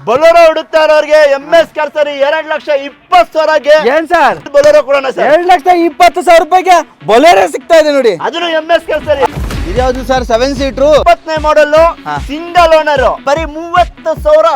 ಬೊಲೋರೋ ಹುಡುಕ್ತಾ ಇರೋರಿಗೆ MS ಕರ್ಸರಿ 2,20,000ಗೆ ಏನ್ ಸರ್ ಬೊಲೋರೋ ಕೊಡೋಣ ಸರ್. 2,20,000 ರೂಪಾಯಿಗೆ ಬೊಲೆರೋ ಸಿಗ್ತಾ ಇದೆ ನೋಡಿ. ಅದನ್ನು MS ಕರ್ಸರಿ ಇದ್ಯಾವ್ದು ಸರ್ 7 ಸೀಟ್ರು 20ನೇ ಮಾಡಲ್ ಹಾ. ಸಿಂಗಲ್ ಓನರ್ ಬರೀ 35,000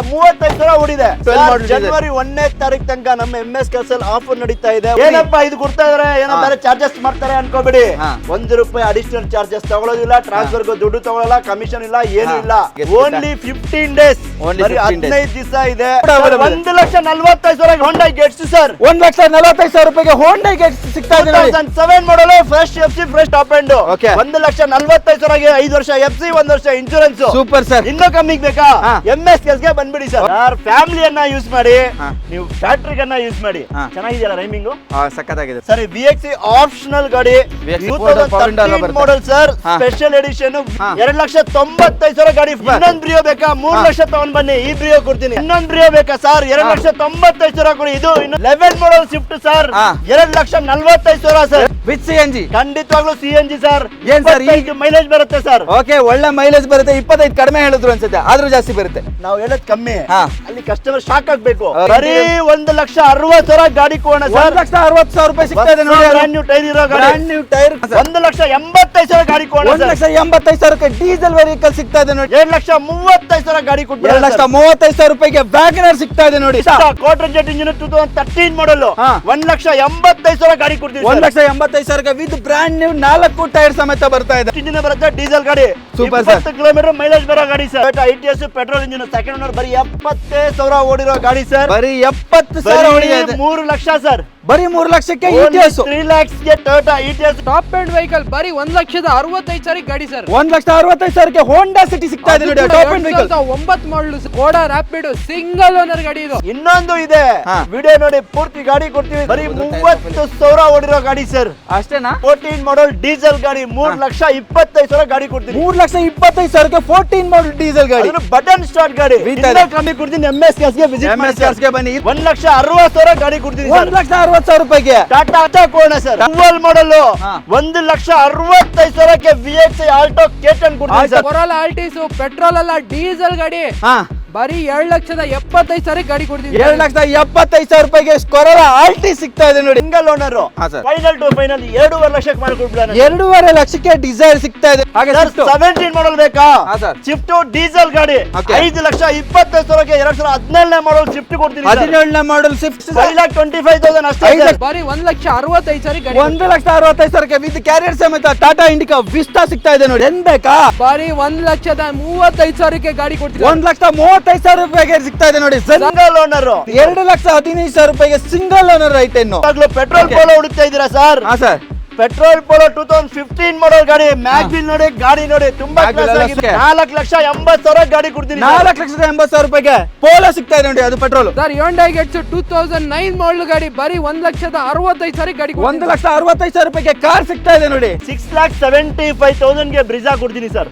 ಓಡಿದೆ. 12 model ಇದೆ. ಜನವರಿ 1ನೇ ತಾರೀಕು ತನಕ ನಮ್ಮ MS ಕರ್ಸಲ್ ಆಫರ್ ನಡೀತಾ ಇದೆ. ಏನಪ್ಪಾ ಇದು ಕೊಡ್ತಾ ಇದಾರೆ, ಏನೋ ಬೇರೆ ಚಾರ್ಜಸ್ ಮಾಡ್ತಾರೆ ಅನ್ಕೋಬೇಡಿ. ಹಾ. ₹1 ಅಡಿಷನಲ್ ಚಾರ್ಜಸ್ ತಗೊಳ್ಳೋದಿಲ್ಲ, ಟ್ರಾನ್ಸ್ಫರ್ ದುಡ್ಡು ತಗೊಳ್ಳಲ್ಲ, ಕಮಿಷನ್ ಇಲ್ಲ, ಏನು ಇಲ್ಲ. ಓನ್ಲಿ 15 ಡೇಸ್, Only ಬರೀ 15 15 ದಿವಸ ಇದೆ. available. 1,45,000 ಹೋಂಡಾ ಗೆಟ್ಸ್ ಸರ್. 1,40,000 ರೂಪಾಯಿಗೆ ಹೋಂಡಾ ಗೆಟ್ ಸಿಗ್ತಾ ಇದೆ ನೋಡಿ. 2007 model fresh FC fresh top end. Okay. 1,45,000ಗೆ 5 ವರ್ಷ FC 1 ವರ್ಷ ಇನ್ಶೂರೆನ್ಸ್. Super sir. ಇನ್ನೂ ಕಮ್ಮಿಗೆ ಬೇಕಾ? ಹಾ. MS ಗೆ ಬಂದ್ಬಿಡಿ ಸರ್. ಯಾರ್ ಫ್ಯಾಮಿಲಿಯನ್ನ ಯೂಸ್ ಮಾಡಿ, ಹಾ. ನೀವು ಫ್ಯಾಕ್ಟರಿಗನ್ನ ಯೂಸ್ ಮಾಡಿ. ಹಾ. ಚೆನ್ನಾಗಿದೆಯಲ್ಲ ರೈಮಿಂಗು? ಸಕ್ಕತ್ತಾಗಿದೆ ಸರಿ, VXC ಆಪ್ಷನಲ್ ಗಾಡಿ VXC 2013 ಮಾಡಲ್ ಸರ್, ಹಾ. Special edition. ಹಾ. 2,95,000 ಗಾಡಿ. ಇನ್ನೊಂದು ಬ್ರಿಯೋ ಬೇಕಾ? 3 ಲಕ್ಷ ತಗೊಂಡ್ ಬನ್ನಿ, ಈ ಬ್ರಿಯೋ ಕೊಡ್ತೀನಿ. ಇನ್ನೊಂದು ಬ್ರಿಯೋ ಬೇಕಾ ಸರ್? 2,95,000 ಕೊಡಿ. ಇದು ಇನ್ನು 11 ಮಾಡಲ್ ಸ್ವಿಫ್ಟ್ ಸರ್, ಹಾ. 2,45,000 ಸರ್. With CNG. ಖಂಡಿತವಾಗ್ಲೂ CNG ಸರ್. ಏನ್ ಸರ್, ಈ- ಮೈಲೇಜ್ ಬರುತ್ತೆ ಸರ್. ಓಕೆ, ಒಳ್ಳೆ ಮೈಲೇಜ್ ಬರುತ್ತೆ. 25 ಕಡಿಮೆ ಹೇಳಿದ್ರು ಅನ್ಸುತ್ತೆ, ಆದ್ರೂ ಜಾಸ್ತಿ ಬರುತ್ತೆ. ನಾವು ಹೇಳೋದ್ ಕಮ್ಮಿ, ಹಾ. ಅಲ್ಲಿ ಕಸ್ಟಮರ್ ಶಾಕ್ ಆಗ್ಬೇಕು. ಹಾ. ಬರೀ 1,60,000 ಗಾಡಿ ಕೊಡೋಣ ಸರ್. 1,60,000 ರೂಪಾಯಿ ಸಿಗ್ತಾ ಇದೆ ನೋಡಿ. ಬ್ರ್ಯಾಂಡ್ ನ್ಯೂ ಟೈರ್ ಇರೋ ಗಾಡಿ. ಬ್ರ್ಯಾಂಡ್ ನ್ಯೂ ಟೈರ್ 1,85,000 ಗಾಡಿ ಕೊಡೋಣ ಸರ್. 1,85,000 ಡೀಸೆಲ್ ವೆಹಿಕಲ್ ಸಿಗ್ತಾ ಇದೆ ನೋಡಿ. 2,35,000 ಗಾಡಿ ಕೊಡ್ತೀವಿ. 2,35,000 ರೂಪಾಯಿಗೆ ವ್ಯಾಗನರ್ ಸಿಗ್ತಾ ಇದೆ ನೋಡಿ. ಕ್ವಾರ್ಟರ್ ಜೆಟ್ ಇಂಜಿನ್ 2013 ಮಾಡಲ್. ಹಾ. 1,85,000 ಗಾಡಿ ಕೊಡ್ತೀವಿ. 1,85,000 ವಿತ್ ಬ್ರ್ಯಾಂಡ್ ನ್ಯೂ 4 ಟೈರ್ ಸಮೇತ ಬರ್ತಾ ಇದೆ. ಇಂಜಿನ್ ಬರುತ್ತೆ, ಡೀಸೆಲ್ ಗಾಡಿ. Super sir. 20 ಕಿಲೋಮೀಟರ್ ಮೈಲೇಜ್ ಬರೋ ಗಾಡಿ sir. ITS petrol engine second owner, ಬರೀ 70,000 ಓಡಿರೋ ಗಾಡಿ ಸರ್. ಬರೀ 70,000 ಓಡಿದೆ. 3 ಲಕ್ಷ ಸರ್. ಬರೀ 3 ಲಕ್ಷಕ್ಕೆ ETS. 3 lakhsಗೆ Toyota ETS. Top end vehicle ಬರೀ 1,65,000 ಗಾಡಿ ಸರ್. 1,60,000 ಹೋಂಡಾ ಸಿಟಿ ಸಿಗ್ತಾ ಇದೆ ನೋಡಿ. ಟಾಪ್ ಎಂಡ್ ವೆಹಿಕಲ್ 9 ಮಾಡಲ್ ಕೋಡಾ ರ್ಯಾಪಿಡ್ ಸಿಂಗಲ್ ಓನರ್ ಗಾಡಿ ಇದು. ಇನ್ನೊಂದು ಇದೆ, ಹಾ. ವಿಡಿಯೋ ನೋಡಿ, ಪೂರ್ತಿ ಗಾಡಿ ಕೊಡ್ತೀವಿ. ಬರೀ 30,000 ಓಡಿರೋ ಗಾಡಿ ಸರ್. ಅಷ್ಟೇನಾ? 14 ಮಾಡಲ್ ಡೀಸೆಲ್ ಗಾಡಿ. 3,25,000 ಗಾಡಿ ಕೊಡ್ತೀನಿ. 3,25,000 14 ಮಾಡಲ್ ಡೀಸೆಲ್ ಗಾಡಿ. ಬಟನ್ ಸ್ಟಾರ್ಟ್ ಗಾಡಿ. With ಇನ್ನೂ ಕಮ್ಮಿ ಕೊಡ್ತೀನಿ. MS ಗೆ ವಿಸಿಟ್ ಮಾಡಿ MS ಗೆ ಬನ್ನಿ. 1,60,000 ಗಾಡಿ ಕೊಡ್ತೀನಿ ಸರ್. 1,60,000 ರೂಪಾಯಿಗೆ ಟಾಟಾ ಕೋಣ ಸರ್, ಡ್ಯುಯಲ್ ಮಾಡಲ್. ಹಾ. 1,65,000ಕ್ಕೆ VXC ಆಲ್ಟೋ K10 ಕೊಡ್ತೀನಿ ಸರ್. ಕೊರೋಲಾ ಆಲ್ಟಿಸ್ ಪೆಟ್ರೋಲ್ ಅಲ್ಲ ಡೀಸೆಲ್ ಗಾಡಿ. ಹಾ, ಬರೀ 2,75,000 ಗಾಡಿ ಕೊಡ್ತೀವಿ. 2,75,000 ರೂಪಾಯಿಗೆ ಕೊರೋಲಾ ಆಲ್ಟಿ ಸಿಗ್ತಾ ಇದೆ ನೋಡಿ. Single owner. ಹಾ, ಸರ್. ಫೈನಲ್ ಟು ಫೈನಲ್ 2.5 ಲಕ್ಷಕ್ಕೆ ಮಾಡಿಕೊಡ್ಬಿಡೋಣ. 2.5 ಲಕ್ಷಕ್ಕೆ ಡಿಸೈರ್ ಸಿಗ್ತಾ ಇದೆ. ಹಾಗೆ ಸರ್, Swift. 17 ಮಾಡಲ್ ಬೇಕಾ? ಹಾ, ಸರ್. ಸ್ವಿಫ್ಟ್ ಡೀಸೆಲ್ ಗಾಡಿ. Okay. 5,25,000ಕ್ಕೆ 2017ನೇ ಮಾಡಲ್ ಸ್ವಿಫ್ಟ್ ಕೊಡ್ತೀನಿ ಸರ್. 17ನೇ ಮಾಡಲ್ ಸ್ವಿಫ್ಟ್ 5,25,000 ಅಷ್ಟೇ ಸರ್. ಬರೀ 1,65,000 ಗಾಡಿ. 1,65,000 ವಿತ್ ಕ್ಯಾರಿಯರ್ ಸಮೇತ ಟಾಟಾ ಇಂಡಿಕಾ ವಿಸ್ಟಾ ಸಿಗ್ತಾ ಇದೆ ನೋಡಿ. ಏನ್ ಬೇಕಾ? ಬರೀ 1,35,000 ಗಾಡಿ ಕೊಡ್ತೀವಿ. 1,35,000 ರೂಪಾಯಿಗೆ ಸಿಗ್ತಾ ಇದೆ ನೋಡಿ. Single owner. 2,15,000 ರೂಪಾಯಿಗೆ single owner i ten. Petrol Okay. Polo ಹುಡುಕ್ತಾ ಇದ್ದೀರಾ ಸರ್? ಹಾ ಸರ್. ಪೆಟ್ರೋಲ್ ಪೋಲೋ 2015 ಮಾಡಲ್ ಗಾಡಿ. ಮ್ಯಾಗ್ವಿಲ್ ನೋಡಿ, ಗಾಡಿ ನೋಡಿ, ತುಂಬಾ Magwell ಕ್ಲಾಸ್ ಎಲ್ಲ ಆಗಿದೆ. ಸಿಕ್ಕೆ. 4,80,000 ಗಾಡಿ ಕೊಡ್ತೀನಿ ಸರ್. 4,80,000 ರೂಪಾಯಿಗೆ ಪೋಲೋ ಸಿಗ್ತಾ ಇದೆ ನೋಡಿ. ಅದು petrol. Sir Hyundai Getz 2009 model ಗಾಡಿ ಬರೀ 1,65,000 ಗಾಡಿ ಕೊಡ್ತೀವಿ. 1,65,000 ರೂಪಾಯಿಗೆ ಕಾರ್ ಸಿಗ್ತಾ ಇದೆ ನೋಡಿ. 6,75,000ಗೆ ಬ್ರಿಜಾ ಕೊಡ್ತೀನಿ ಸರ್.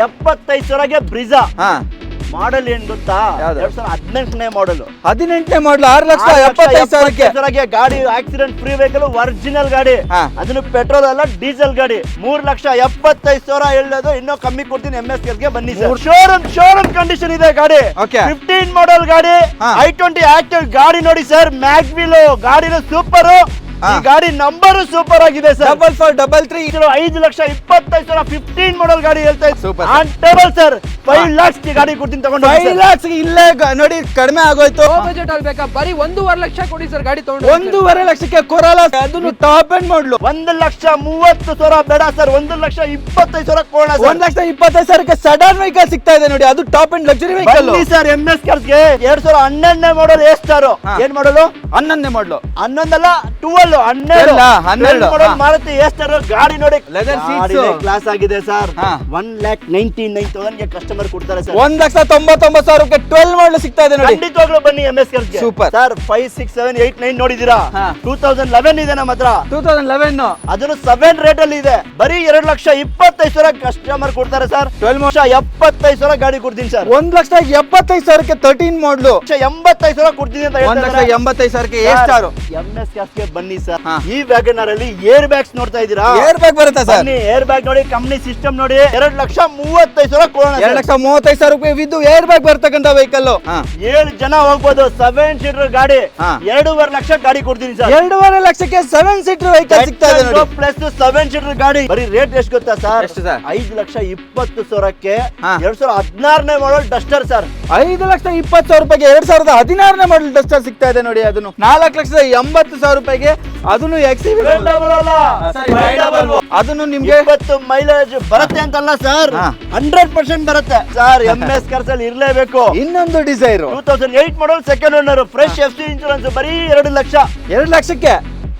75,000ಗೆ ಬ್ರಿಜಾ. ಹಾ, ಮಾಡಲ್ ಏನ್ ಗೊತ್ತಾ? ಯಾವ್ದು? 2018ನೇ ಮಾಡಲ್. 18ನೇ ಮಾಡಲ್ 6,75,000ಕ್ಕೆ ಗಾಡಿ ಆಕ್ಸಿಡೆಂಟ್ ಫ್ರೀ ವೆಹಿಕಲ್, ಒರಿಜಿನಲ್ ಗಾಡಿ. ಹಾ. ಅದನ್ನು ಪೆಟ್ರೋಲ್ ಅಲ್ಲ, ಡೀಸೆಲ್ ಗಾಡಿ. 3,75,000 ಹೇಳೋದು. ಇನ್ನೂ ಕಮ್ಮಿ ಕೊಡ್ತೀನಿ. MS ಗೆ ಬನ್ನಿ ಸರ್. ಶೋರೂಮ್ ಕಂಡೀಷನ್ ಇದೆ ಗಾಡಿ. Okay. 15 ಮಾಡಲ್ ಗಾಡಿ. ಹಾ. i20 ಆಕ್ಟಿವ್ ಗಾಡಿ ನೋಡಿ ಸರ್. ಮ್ಯಾಗ್ವಿಲ್ ಗಾಡಿನ ಸೂಪರ್. ಹಾ. ಈ ಗಾಡಿ ನಂಬರ್ ಸೂಪರ್ ಆಗಿದೆ ಸರ್. 4433. 5,25,000 15 ಮಾಡಲ್ ಗಾಡಿ ಹೇಳ್ತಾ Super. Table sir. 5 lakhs ಗೆ ಗಾಡಿ ಕೊಡ್ತೀನಿ, ತಗೊಂಡು ಹೋಗಿ 5 ಸರ್. lakhs ಇಲ್ಲೇ ನೋಡಿ ಕಡಿಮೆ ಆಗೋಯ್ತು. ಲೋ ಬಜೆಟ್ ಅಲ್ಲಿ ಬೇಕಾ? ಬರೀ 1.5 ಲಕ್ಷ ಕೊಡಿ ಸರ್ ಗಾಡಿ ತಗೊಂಡು. 1.5 ಲಕ್ಷಕ್ಕೆ ಕೊರೋಲಾ, ಅದನ್ನು ಟಾಪ್ ಎಂಡ್ ಮಾಡಲು. 1,30,000 ಬೇಡ ಸರ್. 1,25,000 ಕೊಡೋಣ ಸರ್. 1,25,000ಕ್ಕೆ ಸಡನ್ ವೆಹಿಕಲ್ ಸಿಗ್ತಾ ಇದೆ ನೋಡಿ. ಅದು ಟಾಪ್ ಎಂಡ್ ಲಕ್ಸುರಿ ವೆಹಿಕಲ್. ಬನ್ನಿ ಸರ್. MS ಕಾರ್ಸ್ಗೆ 2011ನೇ ಮಾಡಲ್ ಎ ಸ್ಟಾರ್. ಹಾ. ಏನ್ ಮಾಡಲು? 11ನೇ ಮಾಡಲು. 11 ಅಲ್ಲ, 12 12 12 ಮಾಡಲ್ ಹಾ. ಮಾರುತಿ ಎ ಸ್ಟಾರ್ ಗಾಡಿ ನೋಡಿ. Leather seats. ಕ್ಲಾಸ್ ಆಗಿದೆ ಸರ್. ಹಾ. 1,99,000ಗೆ ಕಸ್ಟಮರ್ ಕೊಡ್ತಾರೆ ಸರ್. 1,99,000ಕ್ಕೆ 12 ಮಾಡಲು ಸಿಗ್ತಾ ಇದೆ ನೋಡಿ. ಖಂಡಿತವಾಗ್ಲೂ ಬನ್ನಿ MS ಕಾರ್ಸ್ಗೆ. Super. ಸರ್ 5, 6, 7, 8, 9 ನೋಡಿದೀರಾ? ಹಾ. 2011 ಇದೆ ನಮ್ಮ ಹತ್ರ. 2011 ಅದನ್ನು 7 ರೇಟ್ ಅಲ್ಲಿ ಇದೆ. ಬರೀ 2,25,000 ಕಸ್ಟಮರ್ ಕೊಡ್ತಾರೆ ಸರ್. 75,000 ಗಾಡಿ ಕೊಡ್ತೀನಿ ಸರ್. 1,75,000ಕ್ಕೆ 13 ಮಾಡಲು. 85,000 ಕೊಡ್ತೀನಿ ಅಂತ ಹೇಳ್ತಾರೆ. 1,85,000ಕ್ಕೆ ಎ ಸ್ಟಾರ್. MS ಕಾರ್ಸ್ಗೆ ಬನ್ನಿ ಸರ್. ಹಾ. ಈ ವ್ಯಾಗನರ್ ಅಲ್ಲಿ ಏರ್ ಬ್ಯಾಗ್ಸ್ ನೋಡ್ತಾ ಇದೀರಾ? ಏರ್ ಬ್ಯಾಗ್ ಬರುತ್ತಾ ಸರ್? ಏರ್ ಬ್ಯಾಗ್ ನೋಡಿ, ಕಂಪ್ನಿ ಸಿಸ್ಟಮ್ ನೋಡಿ, 2,35,000 ಕೊಡೋಣ. 2,35,000 ರೂಪಾಯಿ ವಿದ್ದು ಏರ್ ಬ್ಯಾಗ್ ಬರ್ತಕ್ಕಂತ ವೆಹಿಕಲ್. 7 ಜನ ಹೋಗ್ಬೋದು. 7 ಸೀಟರ್ ಗಾಡಿ, ಹಾ. 2.5 ಲಕ್ಷ ಗಾಡಿ ಕೊಡ್ತೀನಿ ಸರ್. 2.5 ಲಕ್ಷಕ್ಕೆ 7 ಸೀಟರ್ ವೆಹಿಕಲ್ ಸಿಗ್ತಾ ಇದೆ ನೋಡಿ. ಪ್ಲಸ್ 7 ಸೀಟರ್ ಗಾಡಿ. ಬರೀ ರೇಟ್ ಎಷ್ಟು ಗೊತ್ತಾ ಸರ್? ಎಷ್ಟು ಸರ್? 5,20,000ಕ್ಕೆ ಹಾ. 2016ನೇ ಮಾಡಲ್ ಡಸ್ಟರ್ ಸರ್. 5,20,000 ರೂಪಾಯಿಗೆ 2016ನೇ ಮಾಡಲ್ ಡಸ್ಟರ್ ಸಿಗ್ತಾ ಇದೆ ನೋಡಿ. ಅದನ್ನು 4,80,000 ರೂಪಾಯಿಗೆ ಅದನ್ನು ಅದನ್ನು ನಿಮ್ಗೆ 20 ಮೈಲೇಜ್ ಬರುತ್ತೆ ಅಂತಲ್ಲ ಸರ್, ಹಾ. 100% ಬರುತ್ತೆ ಸರ್. MS ಕಾರ್ಸ್ ಅಲ್ಲಿ ಇರ್ಲೇಬೇಕು. ಇನ್ನೊಂದು Dzire 2008 model second owner, fresh FC insurance, ಬರೀ 2 ಲಕ್ಷ. 2 ಲಕ್ಷಕ್ಕೆ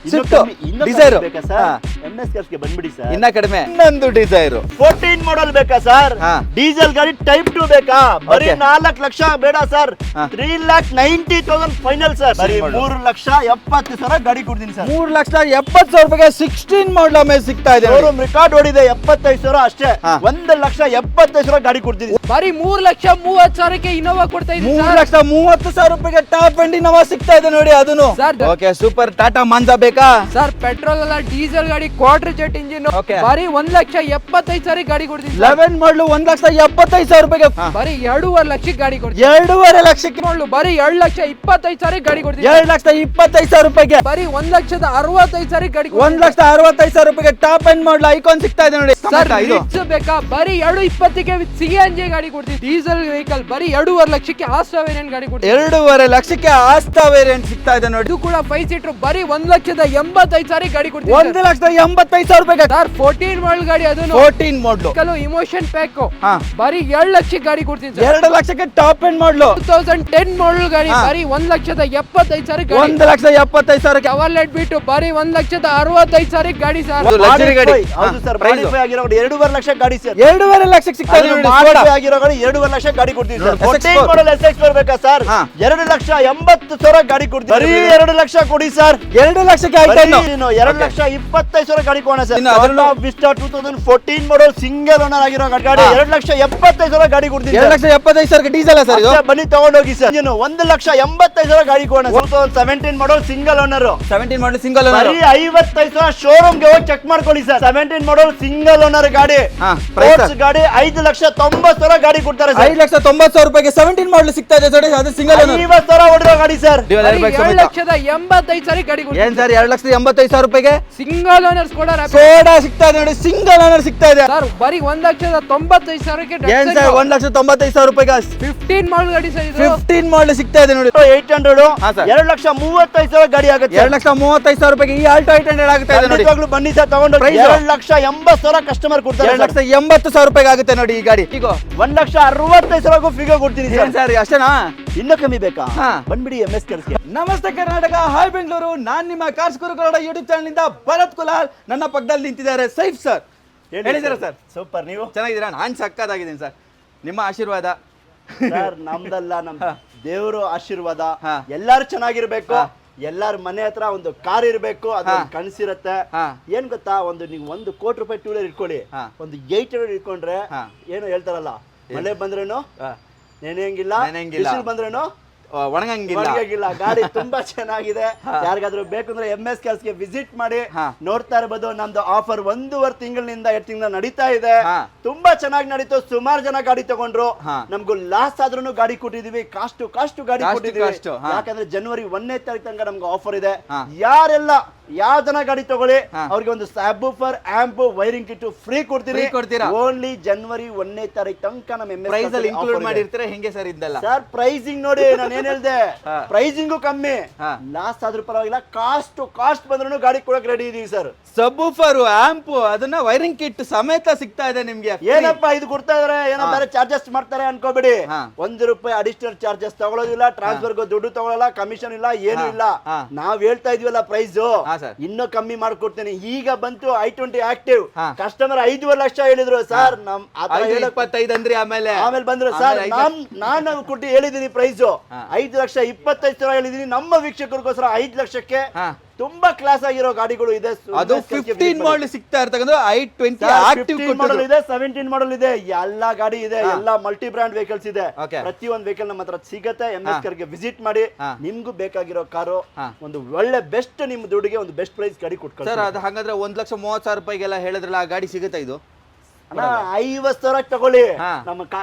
ಇನ್ನೂ ಸ್ವಿಫ್ಟ್ ಇನ್ನೂ ಡಿಸೈರ್ ಕಮ್ಮಿ ಬೇಕಾ ಸರ್? MS ಕಾರ್ಸ್ಗೆ ಬಂದ್ಬಿಡಿ ಸರ್. ಇನ್ನ ಕಡಿಮೆ. ಇನ್ನೊಂದು ಡಿಸೈರ್ 14 ಮಾಡಲ್ ಬೇಕಾ ಸರ್? ಹಾ. ಡೀಸೆಲ್ ಗಾಡಿ ಟೈಪ್ 2 ಬೇಕಾ? ಬರೀ Okay. 4 ಲಕ್ಷ ಬೇಡ ಸರ್. ಹಾ. 3,90,000 ಫೈನಲ್ ಸರ್. ಬರೀ 3,70,000 ಗಾಡಿ ಕೊಡ್ತೀನಿ ಸರ್. 3,70,000 ರೂಪಾಯಿಗೆ 16 ಮಾಡಲ್ ಆಮೇಲೆ ಸಿಗ್ತಾ ಇದೆ ನೋಡಿ. ಶೋರೂಮ್ ರೆಕಾರ್ಡ್ ಓಡಿದೆ 75,000 ಅಷ್ಟೇ. ಹಾ. 1,70,000 ಗಾಡಿ ಕೊಡ್ತೀನಿ. ಬರೀ 3,30,000ಕ್ಕೆ ಇನೋವಾ ಕೊಡ್ತಾ ಇದೀನಿ ಸರ್. 3,30,000 ರೂಪಾಯಿಗೆ ಟಾಪ್ ಅಂಡ್ ಇನೋವಾ ಸಿಗ್ತಾ ಇದೆ ನೋಡಿ. ಅದನ್ನು sir, okay super. Tata Manza ಬೇಕಾ? ಸರ್ ಪೆಟ್ರೋಲ್ ಅಲ್ಲ, ಡೀಸೆಲ್ ಗಾಡಿ, ಕ್ವಾರ್ಟರ್ ಜೆಟ್ ಇಂಜಿನ್, Okay. ಬರೀ 1,75,000 ಗಾಡಿ ಕೊಡ್ತೀನಿ ಸರ್. 11 ಮಾಡಲು 1,75,000 ರೂಪಾಯಿಗೆ ಬರೀ 2.5 ಲಕ್ಷಕ್ಕೆ ಗಾಡಿ ಕೊಡ್ತೀನಿ. 2.5 ಲಕ್ಷಕ್ಕೆ ಮಾಡ್ಲು ಬರೀ 2,25,000 ಗಾಡಿ ಕೊಡ್ತೀನಿ. 2,25,000 ರೂಪಾಯಿಗೆ ಬರೀ 1,65,000 ಗಾಡಿ ಕೊಡ್ತೀನಿ. 1,65,000 ರೂಪಾಯಿಗೆ ಟಾಪ್ ಅಂಡ್ ಮಾಡಲ್ ಐಕಾನ್ ಸಿಗ್ತಾ ಇದೆ ನೋಡಿ. ಸರ್ ಇದು ರಿಟ್ಸ್ ಬೇಕಾ? ಬರೀ 2,20,ಕ್ಕೆ CNG ಗಾಡಿ ಕೊಡ್ತೀನಿ. ಡೀಸೆಲ್ ವೆಹಿಕಲ್ ಬರೀ 2.5 ಲಕ್ಷಕ್ಕೆ ಆಸ್ಟ್ರಾ ವೇರಿಯಂಟ್ ಗಾಡಿ ಕೊಡ್ತೀನಿ. 2.5 ಲಕ್ಷಕ್ಕೆ ಆಸ್ಟಾ ವೇರಿಯಂಟ್ ಸಿಗ್ತಾ ಇದೆ ನೋಡಿ. ಇದು ಕೂಡ 5 ಸೀಟರ್ ಬರೀ 1,85,000 ಗಾಡಿ ಕೊಡ್ತೀನಿ. 1,85,000 ರೂಪಾಯಿಗೆ ಸರ್ 14 ಮಾಡಲ್ ಗಾಡಿ, ಅದನ್ನು 14 ಮಾಡಲು ಇಮೋಷನ್ ಪ್ಯಾಕ್ ಹಾ. ಬರೀ 2 ಲಕ್ಷಕ್ಕೆ ಗಾಡಿ ಕೊಡ್ತೀನಿ ಸರ್. 2 ಲಕ್ಷಕ್ಕೆ ಟಾಪ್ ಅಂಡ್ ಮಾಡಲು 2010 ಮಾಡಲ್ ಗಾಡಿ ಹಾ. ಬರೀ 1,75,000 ಗಾಡಿ. 1,75,000 ಕವರ್ಲೆಟ್ ಬಿಟ್ಟು ಬರೀ 1,65,000 ಗಾಡಿ ಸರ್. ಅದು luxury ಗಾಡಿ. ಹೌದು ಸರ್. Price. ಮಾಡಿಫೈ ಆಗಿರೋ ಗಾಡಿ 2.5 ಲಕ್ಷ ಗಾಡಿ ಸರ್. 2.5 ಲಕ್ಷಕ್ಕೆ ಸಿಗ್ತಾ ಇದೆ ನೋಡಿ. ಮಾಡಿಫೈ ಆಗಿರೋ ಗಾಡಿ 2.5 ಲಕ್ಷ ಗಾಡಿ ಕೊಡ್ತೀನಿ ಸರ್. SX4. 14 ಮಾಡಲ್ SX4 ಬೇಕಾ ಸರ್? ಹಾ. 2,80,000 ಗಾಡಿ ಕೊಡ್ತೀನಿ. ಬರೀ 2 ಲಕ್ಷ ಕೊಡಿ ಸರ್. 2 ಲಕ್ಷಕ್ಕೆ ಆಯ್ತಾ ಇನ್ನು? 2,25,000 ಗಾಡಿ ಕೊಡೋಣ ಸರ್. ಇನ್ನು ಅದನ್ನು- ವಿಸ್ಟಾ 2014 ಮಾಡಲ್ ಸಿಂಗಲ್ ಓನರ್ ಆಗಿರೋ ಗಾಡಿ ಹಾ. 2,75,000 ಗಾಡಿ ಕೊಡ್ತೀನಿ ಸರ್. 2,75,000 ಡೀಸೆಲ್ ಸರ್ ಇದು? ಅಷ್ಟೇ, ಬನ್ನಿ ತಗೊಂಡೋಗಿ ಸರ್. 1,85,000 ಗಾಡಿ ಕೊಡೋಣ. 2017 model single owner, 17 model single ಬರೀ 55,000 ಶೋರೂಮ್ಗೆ ಹೋಗಿ ಚೆಕ್ ಮಾಡ್ಕೊಳ್ಳಿ ಸರ್. 17 ಮಾಡಲ್ ಸಿಂಗಲ್ ಓನರ್ ಗಾಡಿ, ಹಾ, price ಸ್ಪೋರ್ಟ್ಸ್ ಗಾಡಿ 5,90,000 ಗಾಡಿ ಕೊಡ್ತಾರೆ ಸರ್. 5,90,000 ರೂಪಾಯಿಗೆ 17 ಮಾಡಲ್ ಸಿಗ್ತಾ ಇದೆ ಸರ್. ಅದು ಸಿಂಗಲ್ 50,000 ಹೊಡೆದಿರೋ ಗಾಡಿ ಸರ್. ಬರೀ 2,85,000 ಗಾಡಿ ಕೊಡ್ತೀನಿ. ಏನ್ ಸರ್ 2,85,000 ರೂಪಾಯಿಗೆ ಸಿಂಗಲ್ ಓನರ್ಸ್ ಕೂಡ ಸೋಡಾ ಸಿಗ್ತಾ ಇದೆ ನೋಡಿ. ಸಿಂಗಲ್ ಓನರ್ ಸಿಗ್ತಾ ಇದೆ ಸರ್ ಬರೀ 1,95,000ಕ್ಕೆ ಏನ್ ಸರ್ 1,95,000 ರೂಪಾಯಿಗೆ 15 ಮಾಡಲ್ ಗಾಡಿ ಸರ್ ಇದು. 15 ಮಾಡಲ್ ಸಿಗ್ತಾ ಇದೆ ನೋಡಿ. 800 ಹಾ ಸರ್. 2,35,000 ಗಾಡಿ ಆಗುತ್ತೆ. 2,35,000 ರೂಪಾಯಿಗೆ ಈ ಆಲ್ಟೋ 800 ಆಗುತ್ತೆ ಇದೆ ನೋಡಿ. ಖಂಡಿತವಾಗ್ಲೂ ಬನ್ನಿ ಸರ್ ತಗೊಂಡು. Price? 2,80,000 ಕಸ್ಟಮರ್ ಕೊಡ್ತಾರೆ. 2,80,000 ರೂಪಾಯಿಗೆ ಆಗುತ್ತೆ ನೋಡಿ ಈ ಗಾಡಿ. ಈಗ 1,65,000 ಫಿಗರ್ ಕೊಡ್ತೀನಿ ಏನ್ ಸರ್. ಸರ್ ಅಷ್ಟೇನಾ? ಇನ್ನೂ ಕಮ್ಮಿ ಬೇಕಾ? ಹಾ. ಬಂದ್ಬಿಡಿ MS ಕಾರ್ಸ್ಗೆ. ನಮಸ್ತೆ ಕರ್ನಾಟಕ, ಹಾಯ್ ಬೆಂಗಳೂರು. ನಾನ್ ನಿಮ್ಮ ಕಾರ್ಸ್ ಗುರು ಕನ್ನಡ ಯೂಟ್ಯೂಬ್ ಚಾನಲ್ ಇಂದ ಭರತ್ ಕುಲಾಲ್. ನನ್ನ ಪಕ್ಕದಲ್ಲಿ ನಿಂತಿದ್ದಾರೆ ಸೈಫ್ ಸರ್. ಹೇಳಿದ್ದೀರಾ ಸರ್? ಸೂಪರ್. ನೀವು ಚೆನ್ನಾಗಿದ್ದೀರಾ? ನಾನು ಸಕ್ಕತ್ತಾಗಿದ್ದೀನಿ ಸರ್. ನಿಮ್ಮ ಆಶೀರ್ವಾದ ಸರ್ ನಮ್ದಲ್ಲ, ನಮ್ ಹಾ. ದೇವರು ಆಶೀರ್ವಾದ. ಹಾ. ಎಲ್ಲಾರು ಚೆನ್ನಾಗಿರ್ಬೇಕು. ಹಾ. ಎಲ್ಲಾರ ಮನೆ ಹತ್ರ ಒಂದು ಕಾರ್ ಇರ್ಬೇಕು. ಅದು ಹಾ. ಕನಸಿರುತ್ತೆ. ಹಾ. ಏನ್ ಗೊತ್ತಾ, ನೀವು 1 ಕೋಟಿ ರೂಪಾಯಿ ಟೂ ವೀಲರ್ ಇಟ್ಕೊಳ್ಳಿ, ಹಾ. ಒಂದು 800 ಇಟ್ಕೊಂಡ್ರೆ ಹಾ. ಏನು ಹೇಳ್ತಾರಲ್ಲ, ಮಳೆ ಬಂದ್ರೇನು ನೆನೆಯಂಗಿಲ್ಲ, ನೆನೆಯಂಗಿಲ್ಲ. ಬಿಸಿಲು ಬಂದ್ರೇನು ಒಣಗಂಗಿಲ್ಲ. ಒಣಗಿಲ್ಲ. ಗಾಡಿ ತುಂಬಾ ಚೆನ್ನಾಗಿದೆ. ಯಾರಿಗಾದ್ರೂ ಬೇಕಂದ್ರೆ MS ಕಾರ್ಸ್ಗೆ ವಿಸಿಟ್ ಮಾಡಿ. ಹಾ. ನೋಡ್ತಾ ಇರಬಹುದು ನಮ್ದು ಆಫರ್ 1.5 ತಿಂಗಳಿನಿಂದ 2 ತಿಂಗಳ ನಡೀತಾ ಇದೆ. ಹಾ. ತುಂಬಾ ಚೆನ್ನಾಗಿ ನಡೀತು. ಸುಮಾರು ಜನ ಗಾಡಿ ತಗೊಂಡ್ರು. ಹಾ. ನಮ್ಗೂ ಲಾಸ್ ಆದ್ರೂ ಗಾಡಿ ಕೊಟ್ಟಿದೀವಿ. ಕಾಸ್ಟ್ ಗಾಡಿ Cost ಕೊಟ್ಟಿದೀವಿ. cost, ಹಾ. ಯಾಕಂದ್ರೆ ಜನವರಿ 1ನೇ ತಾರೀಕು ತನಕ ನಮ್ಗೆ ಆಫರ್ ಇದೆ. ಹಾ. ಯಾರೆಲ್ಲ ಯಾವ ಜನ ಗಾಡಿ ತಗೊಳ್ಳಿ ಹಾ. ಅವ್ರಿಗೆ ಒಂದು ಸಬ್ವೂಫರ್ ಆಂಪ್ ವೈರಿಂಗ್ ಕಿಟ್ ಫ್ರೀ ಕೊಡ್ತೀರಿ. Free ಕೊಡ್ತೀರಾ? ಓನ್ಲಿ ಜನವರಿ 1ನೇ ತಾರೀಕು ತನಕ ನಮ್ಮ MS ಪ್ರೈಸ್ ಅಲ್ಲಿ ಕಾರ್ಸ್ ಇನ್ಕ್ಲೂಡ್ offer ಇದೆ. ಮಾಡಿರ್ತೀರಾ ಹೆಂಗೆ ಸರ್ ಇದೆಲ್ಲ? ಸರ್ ಪ್ರೈಸಿಂಗ್ ನೋಡಿ, ನಾನು ಏನ್ ಹೇಳ್ದೆ, ಹಾ. ಪ್ರೈಸಿಂಗು ಕಮ್ಮಿ. ಹಾ. ಲಾಸ್ ಆದ್ರೂ ಪರವಾಗಿಲ್ಲ, ಕಾಸ್ಟ್ ಬಂದ್ರೂ ಗಾಡಿ ಕೊಡಕ್ ರೆಡಿ ಇದೀವಿ ಸರ್. ಸಬ್ವೂಫರ್ ಆಂಪ್ ಅದನ್ನ ವೈರಿಂಗ್ ಕಿಟ್ ಸಮೇತ ಸಿಗ್ತಾ ಇದೆ ನಿಮ್ಗೆ. ಏನಪ್ಪಾ ಇದು ಕೊಡ್ತಾ ಇದಾರೆ, ಏನೋ ಬೇರೆ ಚಾರ್ಜಸ್ ಮಾಡ್ತಾರೆ ಅನ್ಕೋಬೇಡಿ. ಹಾ. ₹1 ಅಡಿಷನಲ್ ಚಾರ್ಜಸ್ ತಗೊಳ್ಳೋದಿಲ್ಲ, ಟ್ರಾನ್ಸ್ಫರ್ಗೂ ದುಡ್ಡು ತಗೊಳ್ಳಲ್ಲ, ಕಮಿಷನ್ ಇಲ್ಲ, ಏನು ಇಲ್ಲ. ಹಾ. ನಾವ್ ಹೇಳ್ತಾ ಇದೀವಲ್ಲ ಪ್ರೈಸ್, ಹಾ, sir. ಇನ್ನೂ ಕಮ್ಮಿ ಮಾಡ್ಕೊಡ್ತೀನಿ. ಈಗ ಬಂತು i20 ಆಕ್ಟಿವ್. ಹಾ. ಕಸ್ಟಮರ್ 5.5 ಲಕ್ಷ ಹೇಳಿದ್ರು ಸರ್. ನಮ್ ಆತರ 525 ಅಂದ್ರಿ ಆಮೇಲೆ ಬಂದ್ರು ಸರ್. ಆಮೇಲೆ ನಾನು ಕೊಟ್ಟು ಹೇಳಿದೀನಿ ಪ್ರೈಸ್ ಹಾ. 5,25,000 ಹೇಳಿದೀನಿ. ನಮ್ಮ ವೀಕ್ಷಕರಿಗೋಸ್ಕರ 5 ಲಕ್ಷಕ್ಕೆ ಹಾ. ತುಂಬಾ ಕ್ಲಾಸ್ ಆಗಿರೋ ಗಾಡಿಗಳು ಇದೆ. ಅದು 15 ಮಾಡಲ್ ಸಿಗ್ತಾ ಇರ್ತಕ್ಕಂಥ i20 ಆಕ್ಟಿವ್ ಮಾಡಲ್ ಇದೆ, 17 ಮಾಡಲ್ ಇದೆ, ಎಲ್ಲಾ ಗಾಡಿ ಇದೆ, ಎಲ್ಲಾ ಮಲ್ಟಿ ಬ್ರಾಂಡ್ ವೆಹಿಕಲ್ಸ್ ಇದೆ. ಪ್ರತಿಯೊಂದು ವೆಹಿಕಲ್ ನಮ್ಮ ಹತ್ರ ಸಿಗುತ್ತೆ. MS ಕಾರ್ಗೆ ವಿಸಿಟ್ ಮಾಡಿ, ನಿಮ್ಗೂ ಬೇಕಾಗಿರೋ ಕಾರು ಒಂದು ಒಳ್ಳೆ ಬೆಸ್ಟ್ ನಿಮ್ ದುಡ್ಡಿಗೆ ಒಂದು ಬೆಸ್ಟ್ ಪ್ರೈಸ್ ಗಾಡಿ ಕೊಟ್ಕೊಳ್ಳಿ ಸರ್. ಅದು ಹಾಗಾದ್ರೆ 1,30,000 ರೂಪಾಯಿಗೆಲ್ಲ ಹೇಳಿದ್ರಲ್ಲ, ಆ ಗಾಡಿ ಸಿಗುತ್ತೆ ಇದು? 50,000 ತಗೊಳ್ಳಿ.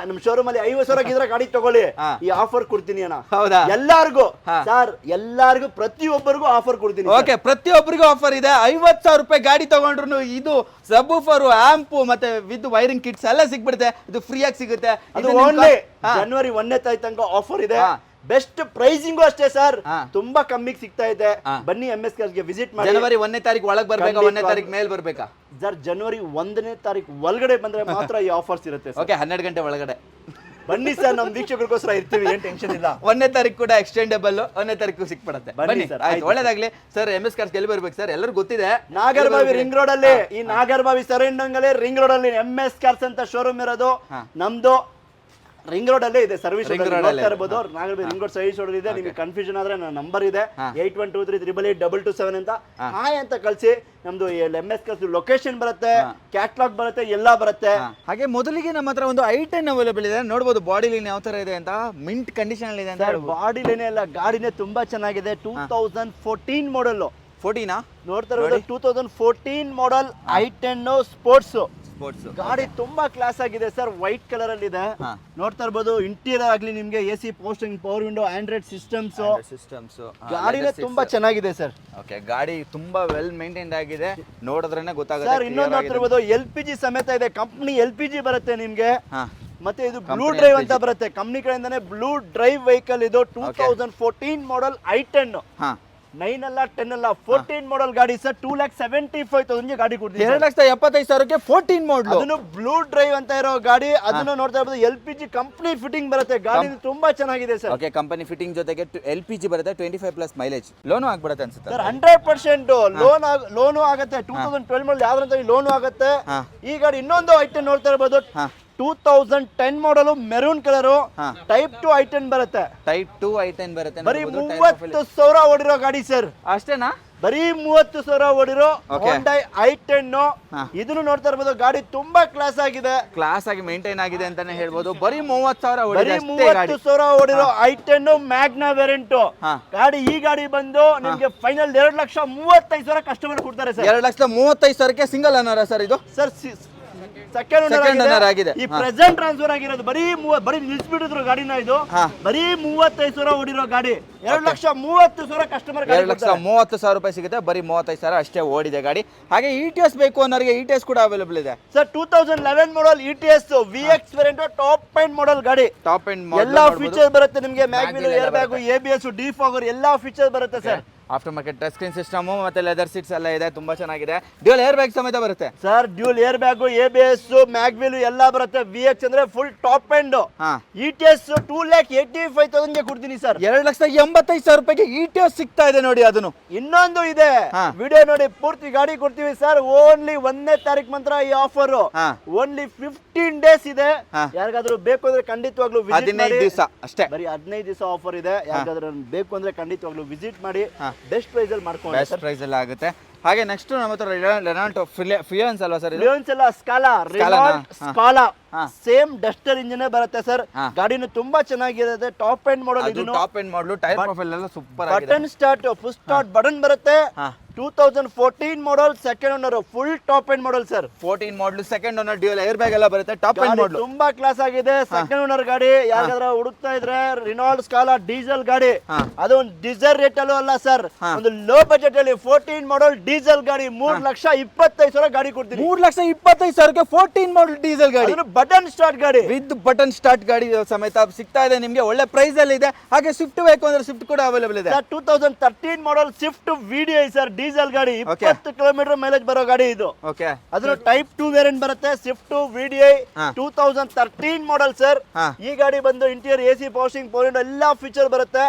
ನಮ್ಮ ಶೋರೂಮ್ ಅಲ್ಲಿ 50,000 ಇದ್ರೆ ಗಾಡಿ ತಗೊಳ್ಳಿ. ಈ ಆಫರ್ ಕೊಡ್ತೀನಿ ಅಣ್ಣ. ಹೌದಾ? ಎಲ್ಲಾರ್ಗು ಸರ್, ಎಲ್ಲಾರ್ಗು ಪ್ರತಿಯೊಬ್ಬರಿಗೂ ಆಫರ್ ಕೊಡ್ತೀನಿ. ಓಕೆ, ಪ್ರತಿಯೊಬ್ಬರಿಗೂ ಆಫರ್ ಇದೆ. 50,000 ರೂಪಾಯಿ ಗಾಡಿ ತಗೊಂಡ್ರು ಇದು ಸಬ್ವೂಫರ್, ಆಂಪ್ ಮತ್ತೆ ವಿತ್ ವೈರಿಂಗ್ ಕಿಟ್ಸ್ ಎಲ್ಲ ಸಿಗ್ಬಿಡುತ್ತೆ. ಇದು ಫ್ರೀ ಆಗಿ ಸಿಗುತ್ತೆ. ಇದು ಓನ್ಲಿ ಜನವರಿ 1ನೇ ತಾರೀಕು ತನಕ ಆಫರ್ ಇದೆ. ಬೆಸ್ಟ್ ಪ್ರೈಸಿಂಗು ಅಷ್ಟೇ ಸರ್, ತುಂಬಾ ಕಮ್ಮಿಗೆ ಸಿಗ್ತಾ ಇದೆ. ಬನ್ನಿ MS ಕಾರ್ಗೆ ವಿಸಿಟ್ ಮಾಡಿ. ಜನವರಿ 1ನೇ ತಾರೀಕು ಒಳಗೆ ಬರ್ಬೇಕಾ, 1ನೇ ತಾರೀಕು ಮೇಲ್ ಬರ್ಬೇಕಾ? ಸರ್, ಜನವರಿ 1ನೇ ತಾರೀಕು ಒಳಗಡೆ ಬಂದ್ರೆ ಮಾತ್ರ ಈ ಆಫರ್ಸ್ ಇರುತ್ತೆ. ಓಕೆ, 12 ಗಂಟೆ ಒಳಗಡೆ ಬನ್ನಿ ಸರ್, ನಮ್ ವೀಕ್ಷಕರಿಗೋಸ್ಕರ ಇರ್ತೀವಿ, ಏನ್ ಟೆನ್ಷನ್ ಇಲ್ಲ. 1ನೇ ತಾರೀಕು ಕೂಡ ಎಕ್ಸ್ಟೆಂಡಬಲ್, 1ನೇ ತಾರೀಕು ಸಿಕ್ಬಿಡುತ್ತೆ. ಬನ್ನಿ ಸರ್, ಆಯ್ತು, ಒಳ್ಳೇದಾಗ್ಲಿ ಸರ್. MS ಕಾರ್ಸ್ ಎಲ್ಲಿ ಬರ್ಬೇಕು ಸರ್? ಎಲ್ಲರೂ ಗೊತ್ತಿದೆ, ನಾಗರಬಾವಿ ರಿಂಗ್ ರೋಡ್ ಅಲ್ಲಿ. ಈ ನಾಗರಬಾವಿ ಸರೌಂಡಿಂಗ್ ಅಲ್ಲಿ ರಿಂಗ್ ರೋಡ್ ಅಲ್ಲಿ MS ಕಾರ್ಸ್ ಅಂತ ಶೋರೂಮ್ ಇರೋದು. ನಮ್ದು ರಿಂಗ್ ರೋಡ್ ಅಲ್ಲೇ ಇದೆ, ಸರ್ವಿಸ್ ರೋಡ್ ಇರಬಹುದು. Nagarbhavi ring road service road ಇದೆ. ನಿಮ್ಗೆ ಕನ್ಫ್ಯೂಷನ್ ಆದ್ರೆ ನನ್ನ ನಂಬರ್ ಇದೆ 8123882227 ಅಂತ. ಹಾಯ್ ಅಂತ ಕಳ್ಸಿ. ನಮ್ದು MS ಕಾರ್ಸ್ ಲೊಕೇಶನ್ ಬರುತ್ತೆ, ಕ್ಯಾಟ್ಲಾಗ್ ಬರುತ್ತೆ, ಎಲ್ಲಾ ಬರುತ್ತೆ. ಹಾಗೆ ಮೊದಲಿಗೆ ನಮ್ಮ ಹತ್ರ ಒಂದು i10 ಅವೈಲೇಬಲ್ ಇದೆ. ನೋಡಬಹುದು ಬಾಡಿ ಲೈನ್ ಯಾವ ತರ ಇದೆ ಅಂತ, ಮಿಂಟ್ ಕಂಡೀಷನ್ ಅಲ್ಲಿ ಇದೆ ಅಂತ. ಬಾಡಿ ಲೈನ್ ಎಲ್ಲ ಗಾಡಿನೇ ತುಂಬಾ ಚೆನ್ನಾಗಿದೆ. 2014 ಮಾಡಲ್. 14 ನೋಡ್ತಾ ಇರೋದು 2014 ಮಾಡಲ್ i10 ಸ್ಪೋರ್ಟ್ಸ್ ಗಾಡಿ. ತುಂಬಾ ಕ್ಲಾಸ್ ಆಗಿದೆ ಸರ್. ವೈಟ್ ಕಲರ್ ಅಲ್ಲಿ ಇದೆ. ನೋಡ್ತಾ ಇರ್ಬೋದು. ಇಂಟೀರಿಯರ್ ಆಗ್ಲಿ, ನಿಮ್ಗೆ AC posting, power window, Android systems ಗಾಡಿನೇ ತುಂಬಾ ಚೆನ್ನಾಗಿದೆ ಸರ್. ಓಕೆ, ಗಾಡಿ ತುಂಬಾ ವೆಲ್ ಮೇಂಟೈನ್ಡ್ ಆಗಿದೆ, ನೋಡಿದ್ರೇನೆ ಗೊತ್ತಾಗುತ್ತೆ ಸರ್. ಇನ್ನೊಂದು ನೋಡ್ತಾ ಇರ್ಬೋದು, LPG ಸಮೇತ ಇದೆ. ಕಂಪ್ನಿ LPG ಬರುತ್ತೆ ನಿಮ್ಗೆ. ಮತ್ತೆ ಇದು ಬ್ಲೂ ಡ್ರೈವ್ ಅಂತ ಬರುತ್ತೆ, ಕಂಪ್ನಿ ಕಡೆಯಿಂದಾನೆ ಬ್ಲೂ ಡ್ರೈವ್ ವೆಹಿಕಲ್ ಇದು. 2014 ಮಾಡಲ್ i10. 9 ಅಲ್ಲ 10 ಅಲ್ಲ 14 ಮಾಡಲ್ ಗಾಡಿ ಸರ್. 2,75,000 ಗಾಡಿ ಕೊಡ್ತೀವಿ. 2,75,000 14 ಮಾಡಲ್. ಅದನ್ನು ಬ್ಲೂ ಡ್ರೈವ್ ಅಂತ ಇರೋ ಗಾಡಿ. ಅದನ್ನು ನೋಡ್ತಾ ಇರ್ಬೋದು. LPG ಕಂಪ್ನಿ ಫಿಟ್ಟಿಂಗ್ ಬರುತ್ತೆ. ಗಾಡಿ ತುಂಬಾ ಚೆನ್ನಾಗಿದೆ ಸರ್. ಓಕೆ, ಕಂಪನಿ ಫಿಟ್ಟಿಂಗ್ ಜೊತೆಗೆ LPG ಬರುತ್ತೆ. 25+ ಮೈಲೇಜ್. ಲೋನು ಆಗ್ಬಿಡುತ್ತೆ ಅನ್ಸುತ್ತೆ ಸರ್. 100% ಲೋನು ಆಗುತ್ತೆ. 2012 ಮಾಡಲ್ ಯಾವ್ದ್ರಂತ ಲೋನು ಆಗುತ್ತೆ. ಈ ಗಾಡಿ ಇನ್ನೊಂದು i10 ನೋಡ್ತಾ ಇರ್ಬೋದು. 2010 ಮಾಡಲು ಮೆರೂನ್ ಕಲರ್. ಟೈಪ್ 2 i10 ಬರುತ್ತೆ. ಟೈಪ್ 2 i10 ಬರುತ್ತೆ. ಬರೀ 30,000 ಓಡಿರೋ ಗಾಡಿ ಸರ್. ಅಷ್ಟೇನಾ? ಬರೀ 30,000 ಓಡಿರೋ Hyundai i10. ಇದನ್ನು ನೋಡ್ತಾ ಇರ್ಬೋದು. ಗಾಡಿ ತುಂಬಾ ಕ್ಲಾಸ್ ಆಗಿದೆ, ಕ್ಲಾಸ್ ಆಗಿ ಮೇಂಟೈನ್ ಆಗಿದೆ ಅಂತಾನೆ ಹೇಳ್ಬೋದು. ಬರೀ 30,000 ಬರೀ 30,000 ಓಡಿರೋ i10 ಮ್ಯಾಗ್ನಾ ವೇರಿಯಂಟ್ ಗಾಡಿ. ಈ ಗಾಡಿ ಬಂದು ನಿಮ್ಗೆ ಫೈನಲ್ 2,35,000 ಕಸ್ಟಮರ್ ಕೊಡ್ತಾರೆ ಸರ್. 2,35,000 ಸಿಂಗಲ್ ಅನ್ನೋರ ಸರ್ ಇದು? ಸರ್, ಸೆಕೆಂಡ್ ಓನರ್ ಆಗಿದೆ. ಈ ಪ್ರೆಸೆಂಟ್ ಟ್ರಾನ್ಸ್ಫರ್ ಆಗಿರೋದು. ಬರೀ ನಿಲ್ಸ್ಬಿಟ್ಟಿದ್ರು ಗಾಡಿನ. ಇದು ಬರೀ 35,000 ಓಡಿರೋ ಗಾಡಿ. 2,30,000 ಕಸ್ಟಮರ್. 2,30,000 ರೂಪಾಯಿ ಸಿಗುತ್ತೆ. ಬರೀ 35,000 ಅಷ್ಟೇ ಓಡಿದೆ ಗಾಡಿ. ಹಾಗೆ ETS ಬೇಕು ಅನ್ನೋರಿಗೆ ETS ಕೂಡ ಅವೈಲೇಬಲ್ ಇದೆ sir. 2011 model ETS VX variant top end model ಗಾಡಿ. ಟಾಪ್ ಎಂಡ್ ಎಲ್ಲಾ ಫೀಚರ್ ಬರುತ್ತೆ ನಿಮಗೆ. Mag wheel, air bag, ABS, defogger ಎಲ್ಲಾ ಫೀಚರ್ ಬರುತ್ತೆ sir. After market touch screen system ಮತ್ತೆ ಲೆದರ್ ಸೀಟ್ಸ್ ಎಲ್ಲ ಇದೆ. ತುಂಬಾ ಚೆನ್ನಾಗಿದೆ. ಡ್ಯೂಯಲ್ ಏರ್ ಬ್ಯಾಗ್ ಸಮೇತ ಬರುತ್ತೆ sir. Dual air bag, ABS, mag wheel ಎಲ್ಲ ಬರುತ್ತೆ. VX ಅಂದ್ರೆ ಫುಲ್ ಟಾಪ್ ಎಂಡ್. ETS 2,85,000 ಗೆ ಕೊಡ್ತೀನಿ ಸರ್. 2,85,000 ರೂಪಾಯಿಗೆ ETS ಸಿಗ್ತಾ ಇದೆ ನೋಡಿ. ಅದನ್ನು ಇನ್ನೊಂದು ಇದೆ, ವಿಡಿಯೋ ನೋಡಿ ಪೂರ್ತಿ ಗಾಡಿ ಕೊಡ್ತೀವಿ ಸರ್. ಓನ್ಲಿ 1ನೇ ತಾರೀಕು ಮಾತ್ರ ಈ ಆಫರ್. ಓನ್ಲಿ 15 ಡೇಸ್ ಇದೆ. ಯಾರಿಗಾದ್ರೂ ಬೇಕು ಅಂದ್ರೆ ಖಂಡಿತವಾಗ್ಲೂ ವಿಸಿಟ್ ಮಾಡಿ. 15 ದಿವಸ ಅಷ್ಟೇ. ಬರೀ 15 ದಿವಸ ಆಫರ್ ಇದೆ. ಯಾರಿಗಾದ್ರೂ ಬೇಕು ಅಂದ್ರೆ ಖಂಡಿತವಾಗ್ಲೂ ವಿಸಿಟ್ ಮಾಡಿ. ಬೆಸ್ಟ್ ಪ್ರೈಸ್ ಅಲ್ಲಿ ಮಾಡ್ಕೊಂಡು ಬೆಸ್ಟ್ ಪ್ರೈಸ್ ಅಲ್ಲಿ ಆಗುತ್ತೆ. ಹಾಗೆ ನೆಕ್ಸ್ಟ್ ನಮ್ಮ ಹತ್ರ ರೆನಾಲ್ಟ್ ಫಿಯಾನ್ಸ್ ಅಲ್ವಾ ಸರ್? ಫಿಯಾನ್ಸ್ ಅಲ್ಲ, ಸ್ಕಾಲಾ ಸೇಮ್ ಡಸ್ಟರ್ ಇಂಜಿನ್ ಬರುತ್ತೆ ಸರ್. ಗಾಡಿನು ತುಂಬಾ ಚೆನ್ನಾಗಿರುತ್ತೆ. Top end model. ಇದು top end model. Tyre profile ಎಲ್ಲ ಸೂಪರ್ ಆಗಿದೆ. Button start, full start button ಬರುತ್ತೆ. 2014 model, second owner, full top end model sir. 14 model second owner, dual air bag ಎಲ್ಲ ಬರುತ್ತೆ. ಟಾಪ್ ಎಂಡ್ ಮಾಡಲ್ ತುಂಬಾ ಕ್ಲಾಸ್ ಆಗಿದೆ. Second owner ಗಾಡಿ. ಯಾರಾದ್ರೂ ಹುಡುಕ್ತಾ ಇದ್ರೆ ರಿನಾಲ್ಡ್ ಸ್ಕಾಲಾ ಡೀಸೆಲ್ ಗಾಡಿ. ಅದು ಒಂದು ಡೀಸೆಲ್ ರೇಟ್ ಅಲ್ಲೂ ಅಲ್ಲ ಸರ್, ಒಂದು ಲೋ ಬಜೆಟ್ ಅಲ್ಲಿ 14 ಮಾಡಲ್ ಡೀಸೆಲ್ ಗಾಡಿ. 3,25,000 ಗಾಡಿ ಕೊಡ್ತೀನಿ. 3,25,000ಕ್ಕೆ 14 ಮಾಡಲ್ ಡೀಸೆಲ್ ಗಾಡಿ. ಬಟನ್ ಸ್ಟಾರ್ಟ್ ಗಾಡಿ ವಿತ್ ಬಟನ್ ಸ್ಟಾರ್ಟ್ ಗಾಡಿ ಸಮೇತ ಸಿಗ್ತಾ ಇದೆ ನಿಮ್ಗೆ. ಒಳ್ಳೆ ಪ್ರೈಸ್ ಅಲ್ಲಿ ಇದೆ. ಹಾಗೆ ಸ್ವಿಫ್ಟ್ ಬೇಕು ಅಂದ್ರೆ ಸ್ವಿಫ್ಟ್ ಕೂಡ ಅವೈಲೇಬಲ್ ಇದೆ. 2013 ಮಾಡಲ್ ಸ್ವಿಫ್ಟ್ VDI ಸರ್. ಡೀಸೆಲ್ ಗಾಡಿ. 20 ಕಿಲೋಮೀಟರ್ ಮೈಲೇಜ್ ಬರೋ ಗಾಡಿ ಇದು. ಅದ್ರ ಟೈಪ್ 2 ವೇರಿಯಂಟ್ ಬರುತ್ತೆ. Swift VDI 2013 model sir. ಈ ಗಾಡಿ ಬಂದು ಇಂಟೀರಿಯರ್ AC ಪವರ್ಶಿಂಗ್ ಪವರ್ ವಿಂಡೋ ಎಲ್ಲಾ ಫೀಚರ್ ಬರುತ್ತೆ.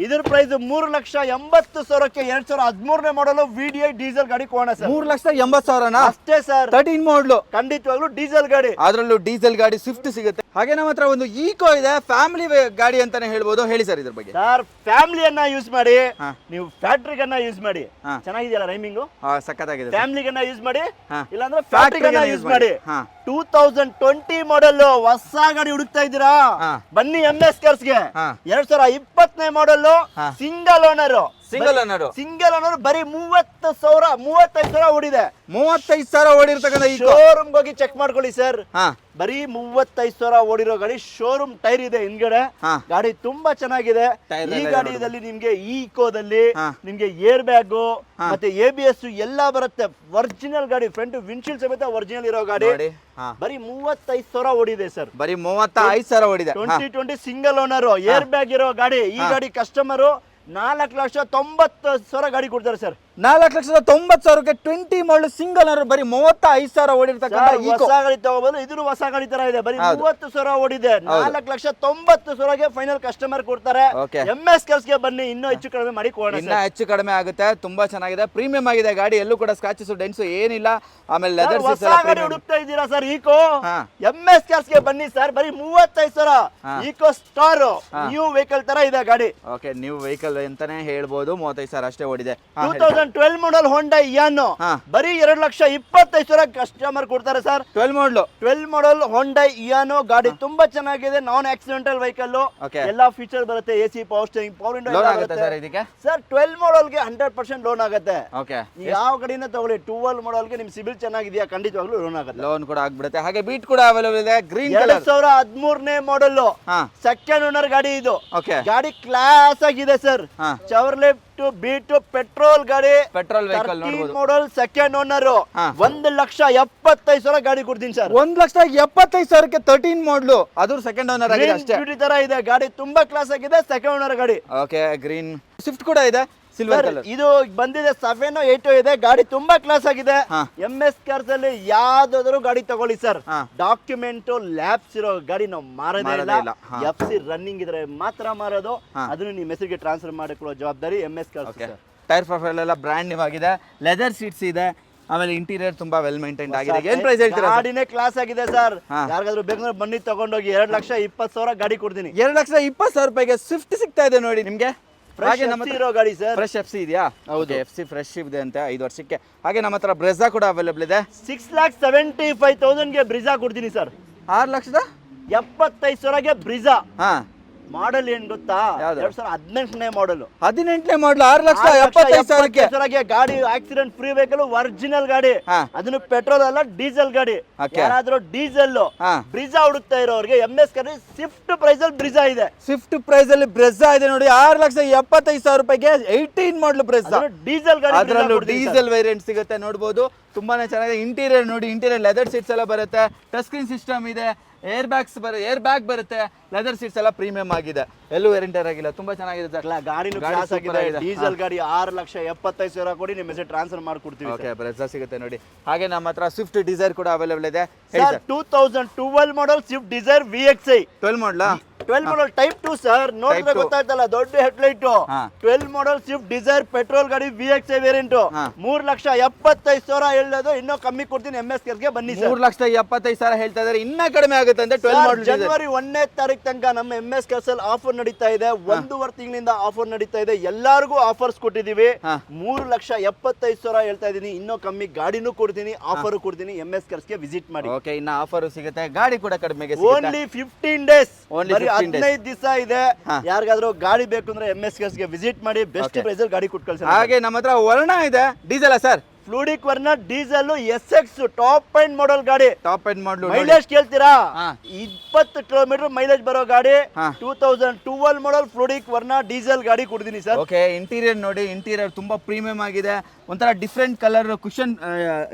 ಇದ್ರ ಪ್ರೈಸ್ 3,80,000ಕ್ಕೆ 2013ನೇ ಮಾಡಲ್ VDI ಡೀಸೆಲ್ ಗಾಡಿ ಕೊಡೋಣ ಸರ್. 3,80,000 ಅಷ್ಟೇ ಸರ್. 13 ಮಾಡಲ್ ಖಂಡಿತವಾಗ್ಲೂ ಡೀಸೆಲ್ ಗಾಡಿ. ಅದರಲ್ಲೂ ಡೀಸೆಲ್ ಗಾಡಿ ಸ್ವಿಫ್ಟ್ ಸಿಗುತ್ತೆ. ಹಾಗೆ ನಮ್ಮ ಹತ್ರ ಒಂದು ಈಕೋ ಇದೆ, ಫ್ಯಾಮಿಲಿ ಗಾಡಿ ಅಂತಾನೆ ಹೇಳ್ಬೋದು. ಹೇಳಿ ಸರ್ ಇದ್ರ ಬಗ್ಗೆ. ಸರ್ ಫ್ಯಾಮಿಲಿಯನ್ನ ಯೂಸ್ ಮಾಡಿ, ನೀವು ಫ್ಯಾಕ್ಟ್ರಿಗನ್ನ ಯೂಸ್ ಮಾಡಿ. ಚೆನ್ನಾಗಿದೆಯಲ್ಲ ರೈಮಿಂಗು? ಸಖತ್ತಾಗಿದೆ. ಫ್ಯಾಮಿಲಿಗನ್ನ ಯೂಸ್ ಮಾಡಿ, ಇಲ್ಲಾಂದ್ರೆ ಫ್ಯಾಕ್ಟ್ರಿಗನ್ನ ಯೂಸ್ ಮಾಡಿ. 2020 ಮಾಡೆಲ್ ಹೊಸ ಗಾಡಿ ಹುಡುಕ್ತಾ ಇದ್ದೀರಾ? ಬನ್ನಿ MS ಕಾರ್ಸ್ಗೆ. 2020ನೇ model, single owner. Single owner ಬರೀ 35,000 ಓಡಿದೆ. 35,000 ಓಡಿರ್ತಕ್ಕಂಥ ಶೋರೂಮ್ ಹೋಗಿ ಚೆಕ್ ಮಾಡ್ಕೊಳ್ಳಿ ಸರ್. ಬರೀ 35,000 ಓಡಿರೋ ಗಾಡಿ. ಶೋರೂಮ್ ಟೈರ್ ಇದೆ ಹಿಂದ್ಗಡೆ. ಗಾಡಿ ತುಂಬಾ ಚೆನ್ನಾಗಿದೆ. ಈ ಗಾಡಿಯಲ್ಲಿ ನಿಮ್ಗೆ ಈಕೋದಲ್ಲಿ ನಿಮ್ಗೆ ಏರ್ ಬ್ಯಾಗ್ ಮತ್ತೆ ABS ಎಲ್ಲ ಬರುತ್ತೆ. ಒರಿಜಿನಲ್ ಗಾಡಿ, ಫ್ರಂಟ್ ವಿಂಡ್ಶೀಲ್ಡ್ ಸಮೇತ ಒರಿಜಿನಲ್ ಇರೋ ಗಾಡಿ. ಬರೀ 35,000 ಓಡಿದೆ ಸರ್. ಬರೀ 35,000 ಓಡಿದೆ. 2020 ಸಿಂಗಲ್ ಓನರ್, ಏರ್ ಬ್ಯಾಗ್ ಇರೋ ಗಾಡಿ. ಈ ಗಾಡಿ ಕಸ್ಟಮರು 4,90,000 ಗಾಡಿ ಕೊಡ್ತಾರೆ ಸರ್. 4,90,000ಕ್ಕೆ 20 ಮಾಡಲ್ ಸಿಂಗಲ್ ಓನರ್ ಬರೀ 35,000 ಓಡಿರ್ತಕ್ಕಂಥ ಹೊಸ ಗಾಡಿ ತಗೋಬಹುದು. ಇದು ಹೊಸ ಗಾಡಿ ತರ ಇದೆ. ಬರೀ 30,000 ಓಡಿದೆ. 4,90,000ಗೆ ಫೈನಲ್ ಕಸ್ಟಮರ್ ಕೊಡ್ತಾರೆ. MS ಕಾರ್ಸ್ಗೆ ಬನ್ನಿ, ಇನ್ನೂ ಹೆಚ್ಚು ಕಡಿಮೆ ಮಾಡಿ ಕೊಡೋಣ. ಇನ್ನೂ ಹೆಚ್ಚು ಕಡಿಮೆ ಆಗುತ್ತೆ. ತುಂಬಾ ಚೆನ್ನಾಗಿದೆ, ಪ್ರೀಮಿಯಂ ಆಗಿದೆ ಗಾಡಿ. ಎಲ್ಲೂ ಕೂಡ ಸ್ಕ್ರಾಚಸ್ ಡೆನ್ಸ್ ಏನಿಲ್ಲ. ಆಮೇಲೆ ಲೆದರ್ ಹೊಸ ಗಾಡಿ ಹುಡುಕ್ತಾ ಇದ್ದೀರಾ ಸರ್? ಈಕೋ MS ಕಾರ್ಸ್ಗೆ ಬನ್ನಿ ಸರ್. ಬರೀ 35,000. ಈಕೋ ಸ್ಟಾರ್ ನ್ಯೂ ವೆಹಿಕಲ್ ತರ ಇದೆ ಗಾಡಿ. ಓಕೆ, ನ್ಯೂ ವೆಹಿಕಲ್ ಅಂತಾನೆ ಹೇಳ್ಬೋದು. 35,000 ಅಷ್ಟೇ ಓಡಿದೆ. 2012 ಮಾಡೆಲ್ ಹೋಂಡಾ ಇಯಾನೋ ಬರೀ 2,25,000 ಕಸ್ಟಮರ್ ಕೊಡ್ತಾರೆ ಸರ್. 12 ಮಾಡೆಲ್ ಹೋಂಡಾ ಇಯಾನೋ ಗಾಡಿ ತುಂಬಾ ಚೆನ್ನಾಗಿದೆ. ನಾನ್ ಆಕ್ಸಿಡೆಂಟಲ್ ವೆಹಿಕಲ್. ಎಲ್ಲಾ ಫೀಚರ್ ಬರುತ್ತೆ. AC, power steering, power window ಆಗುತ್ತೆ ಸರ್ ಇದಕ್ಕೆ. ಸರ್ 12 ಮಾಡೆಲ್ ಗೆ 100% ಲೋನ್ ಆಗುತ್ತೆ. ಓಕೆ, ಯಾವ ಗಾಡಿನ ತಗೊಳ್ಳಿ, 12 ಮಾಡೆಲ್ ಗೆ ನಿಮ್ ಸಿಬಿಲ್ ಚೆನ್ನಾಗಿದೆಯಾ, ಖಂಡಿತವಾಗ್ಲೂ ಲೋನ್ ಆಗುತ್ತೆ. ಲೋನ್ ಕೂಡ ಆಗ್ಬಿಡುತ್ತೆ. ಹಾಗೆ ಬೀಟ್ ಕೂಡ ಅವೈಲೇಬಲ್ ಇದೆ. ಗ್ರೀನ್ ಕಲರ್ 2013ನೇ ಮಾಡೆಲ್, ಸೆಕೆಂಡ್ ಓನರ್ ಗಾಡಿ ಇದು. ಗಾಡಿ ಕ್ಲಾಸ್ ಆಗಿದೆ ಸರ್. ಚವರ್ಲೆಟ್ ಬೀಟ್ ಪೆಟ್ರೋಲ್ ಗಾಡಿ, ಪೆಟ್ರೋಲ್ ವೆಹಿಕಲ್ ನೋಡಬಹುದು. Model second owner. 1,70,000 ಗಾಡಿ ಕೊಡ್ತೀನಿ ಸರ್. 1,70,000ಕ್ಕೆ 13 ಮಾಡಲು, ಅದು ಸೆಕೆಂಡ್ ಓನರ್ ಆಗಿದೆ ಅಷ್ಟೇ. ಬ್ಯೂಟಿ ತರ ಇದೆ ಗಾಡಿ, ತುಂಬಾ ಕ್ಲಾಸ್ ಆಗಿದೆ. ಸೆಕೆಂಡ್ ಓನರ್ ಗಾಡಿ. ಓಕೆ, ಗ್ರೀನ್ ಸ್ವಿಫ್ಟ್ ಕೂಡ ಇದೆ, ಸಿಲ್ವರ್ ಕಲರ್. ಇದು ಬಂದಿದೆ 7 8 ಇದೆ. ಗಾಡಿ ತುಂಬಾ ಕ್ಲಾಸ್ ಆಗಿದೆ. MS ಕಾರ್ಸ್ ಅಲ್ಲಿ ಯಾವ್ದಾದ್ರು ಗಾಡಿ ತಗೊಳ್ಳಿ ಸರ್, ಡಾಕ್ಯುಮೆಂಟ್ ಲ್ಯಾಬ್ಸ್ ಇರೋ ಗಾಡಿ ನಾವು ಮಾರೋದೇ ಇಲ್ಲ. FC ರನ್ನಿಂಗ್ ಇದ್ರೆ ಮಾತ್ರ ಮಾರೋದು. ಅದನ್ನು ನಿಮ್ಮ ಹೆಸರಿಗೆ ಟ್ರಾನ್ಸ್ಫರ್ ಮಾಡಿಕೊಳ್ಳೋ ಜವಾಬ್ದಾರಿ MS ಕಾರ್ಸ್. ಟೈರ್ ಪ್ರೊಫೈಲ್ ಎಲ್ಲ ಬ್ರ್ಯಾಂಡ್ ನ್ಯೂ ಆಗಿದೆ. ಲೆದರ್ ಸೀಟ್ಸ್ ಇದೆ. ಆಮೇಲೆ ಇಂಟೀರಿಯರ್ ತುಂಬಾ ವೆಲ್ ಮೇಂಟೈನ್ ಆಗಿದೆ. ಏನ್ ಪ್ರೈಸ್ ಹೇಳ್ತೀರಾ? ಗಾಡಿನೇ ಕ್ಲಾಸ್ ಆಗಿದೆ ಸರ್. ಯಾರಿಗಾದ್ರೂ ಬೇಕಂದ್ರೆ ಬನ್ನಿ ತಗೊಂಡೋಗಿ. 2,20,000 ಗಾಡಿ ಕೊಡ್ತೀನಿ. 2,20,000 ರೂಪಾಯಿಗೆ ಸ್ವಿಫ್ಟ್ ಸಿಗ್ತಾ ಇದೆ ನೋಡಿ ನಿಮ್ಗೆ. ಹಾಗೆ ನಮ್ಮ ಇರೋ ಗಾಡಿ ಸರ್. ಫ್ರೆಶ್ FC ಇದೆಯಾ? ಹೌದು, FC ಫ್ರೆಶ್ ಇದೆ ಅಂತ 5 ವರ್ಷಕ್ಕೆ. ಹಾಗೆ ನಮ್ಮ ಹತ್ರ ಬ್ರೆಜಾ ಕೂಡ ಅವೈಲೇಬಲ್ ಇದೆ. 6,75,000ಗೆ ಬ್ರಿಜಾ ಕೊಡ್ತೀನಿ ಸರ್. 6,75,000ಗೆ ಬ್ರಿಜಾ. ಮಾಡೆಲ್ ಏನ್ ಗೊತ್ತಾ? 2018ನೇ ಮಾಡೆಲ್. 18ನೇ ಮಾಡೆಲ್ 6,75,000ಗೆ ಗಾಡಿ. ಆಕ್ಸಿಡೆಂಟ್ ಫ್ರೀ ವೆಹಿಕಲ್, ಒರಿಜಿನಲ್ ಗಾಡಿ. ಅದನ್ನು ಪೆಟ್ರೋಲ್ ಅಲ್ಲ, ಡೀಸೆಲ್ ಗಾಡಿ. ಯಾರಾದ್ರೂ ಡೀಸೆಲ್ ಬ್ರಿಜಾ ಹುಡುಕ್ತಾ ಇರೋರಿಗೆ MS ಕಾರ್ ಸ್ವಿಫ್ಟ್ ಪ್ರೈಸ್ ಅಲ್ಲಿ ಬ್ರಿಜಾ ಇದೆ. ಸ್ವಿಫ್ಟ್ ಪ್ರೈಸ್ ಅಲ್ಲಿ ಬ್ರೆಜಾ ಇದೆ ನೋಡಿ. 6,75,000 ರೂಪಾಯಿಗೆ 18 ಮಾಡಲ್ ಬ್ರೆಜಾ ಡೀಸೆಲ್ ಗಾಡಿ. ಅದರಲ್ಲೂ ಡೀಸೆಲ್ ವೇರಿಯಂಟ್ ಸಿಗುತ್ತೆ ನೋಡಬಹುದು. ತುಂಬಾನೇ ಚೆನ್ನಾಗಿದೆ. ಇಂಟೀರಿಯರ್ ನೋಡಿ, ಇಂಟೀರಿಯರ್ ಲೆದರ್ ಸೀಟ್ಸ್ ಎಲ್ಲ ಬರುತ್ತೆ. ಟಚ್ ಸ್ಕ್ರೀನ್ ಸಿಸ್ಟಮ್ ಇದೆ. ಏರ್ ಬ್ಯಾಗ್ ಬರುತ್ತೆ. ಲೆದರ್ ಸೀಟ್ಸ್ ಎಲ್ಲ ಪ್ರೀಮಿಯಂ ಆಗಿದೆ. ಎಲ್ಲೂ ವೇರಿಯಂಟರ್ ಆಗಿಲ್ಲ. ತುಂಬಾ ಚೆನ್ನಾಗಿದೆ ಸರ್. ಗಾಡಿನೂ ಕ್ಲಾಸ್ ಆಗಿದೆ. ಡೀಸೆಲ್ ಗಾಡಿ. 6,70,000 ಕೊಡಿ, ನಿಮ್ಮ ಹೆಸರು ಟ್ರಾನ್ಸ್ಫರ್ ಮಾಡ್ಕೊಡ್ತೀವಿ. ಓಕೆ, ಬ್ರೆಜಾ ಸಿಗುತ್ತೆ ನೋಡಿ. ಹಾಗೆ ನಮ್ಮ ಹತ್ರ ಸ್ವಿಫ್ಟ್ ಡಿಸೈರ್ ಕೂಡ ಅವೈಲೇಬಲ್ ಇದೆ. 2012 ಮಾಡೆಲ್ ಸ್ವಿಫ್ಟ್ ಡಿಸೈರ್ VXI. 12 ಮಾಡಲಾ? 12 ಮಾಡೆಲ್ ಟೈಪ್ 2 ಸರ್. ನೋಡಿದ್ರೆ ಗೊತ್ತಾಯ್ತಲ್ಲ, ದೊಡ್ಡ headlight. 12 model Swift Dzire petrol ಗಾಡಿ VXI ವೇರಿಯಂಟ್. 3,75,000 ಹೇಳೋದು. ಇನ್ನೂ ಕಮ್ಮಿ ಕೊಡ್ತೀನಿ. MS ಕಾರ್ಸ್ಗೆ ಬನ್ನಿ ಸರ್. 3,75,000 ಹೇಳ್ತಾ ಇದ್ದಾರೆ. ಇನ್ನ ಕಡಿಮೆ ಆಗುತ್ತೆ ಅಂತ. 12 ಮಾಡೆಲ್ ಜನವರಿ 1ನೇ ತಾರೀಕು ತನಕ ನಮ್ಮ MS ಕಾರ್ಸ್ ಅಲ್ಲಿ ಆಫರ್ ನಡೀತಾ ಇದೆ. 1.5 ತಿಂಗಳಿಂದ ಆಫರ್ ನಡೀತಾ ಇದೆ. ಎಲ್ಲರಿಗೂ ಆಫರ್ಸ್ ಕೊಟ್ಟಿದೀವಿ. 3,75,000 ಹೇಳ್ತಾ ಇದೀನಿ. ಇನ್ನೂ ಕಮ್ಮಿ ಗಾಡಿನೂ ಕೊಡ್ತೀನಿ, ಆಫರ್ ಕೊಡ್ತೀನಿ. MS ಕಾರ್ಸ್ಗೆ ವಿಸಿಟ್ ಮಾಡಿ. ಓಕೆ, ಇನ್ನ ಆಫರ್ ಸಿಗುತ್ತೆ. ಗಾಡಿ ಕೂಡ ಕಡಿಮೆಗೆ ಓನ್ಲಿ 15 ಡೇಸ್. 15 ದಿವಸ ಇದೆ. ಯಾರಿಗಾದ್ರೂ ಗಾಡಿ ಬೇಕು ಅಂದ್ರೆ MS ಕಾರ್ಸ್ಗೆ ವಿಸಿಟ್ ಮಾಡಿ. ಬೆಸ್ಟ್ ಪ್ರೈಸ್ ಅಲ್ಲಿ ಗಾಡಿ ಕೊಟ್ಟು ಕಳ್ಸಿ. ಹಾಗೆ ನಮ್ಮ ಹತ್ರ ವರ್ಣ ಇದೆ. Diesel sir? Fluidic Verna diesel SX top end model ಗಾಡಿ. Top end model. ಮೈಲೇಜ್ ಕೇಳ್ತೀರಾ? 20 ಕಿಲೋಮೀಟರ್ ಮೈಲೇಜ್ ಬರೋ ಗಾಡಿ. 2012 ಮಾಡೆಲ್ ಫ್ಲೂಡಿಕ್ ವರ್ನ ಡೀಸೆಲ್ ಗಾಡಿ ಕೊಡ್ತೀನಿ ಸರ್. ಓಕೆ, ಇಂಟೀರಿಯರ್ ನೋಡಿ. ಇಂಟೀರಿಯರ್ ತುಂಬಾ ಪ್ರೀಮಿಯಂ ಆಗಿದೆ. ಒಂಥರ ಡಿಫ್ರೆಂಟ್ ಕಲರ್ ಕುಷನ್,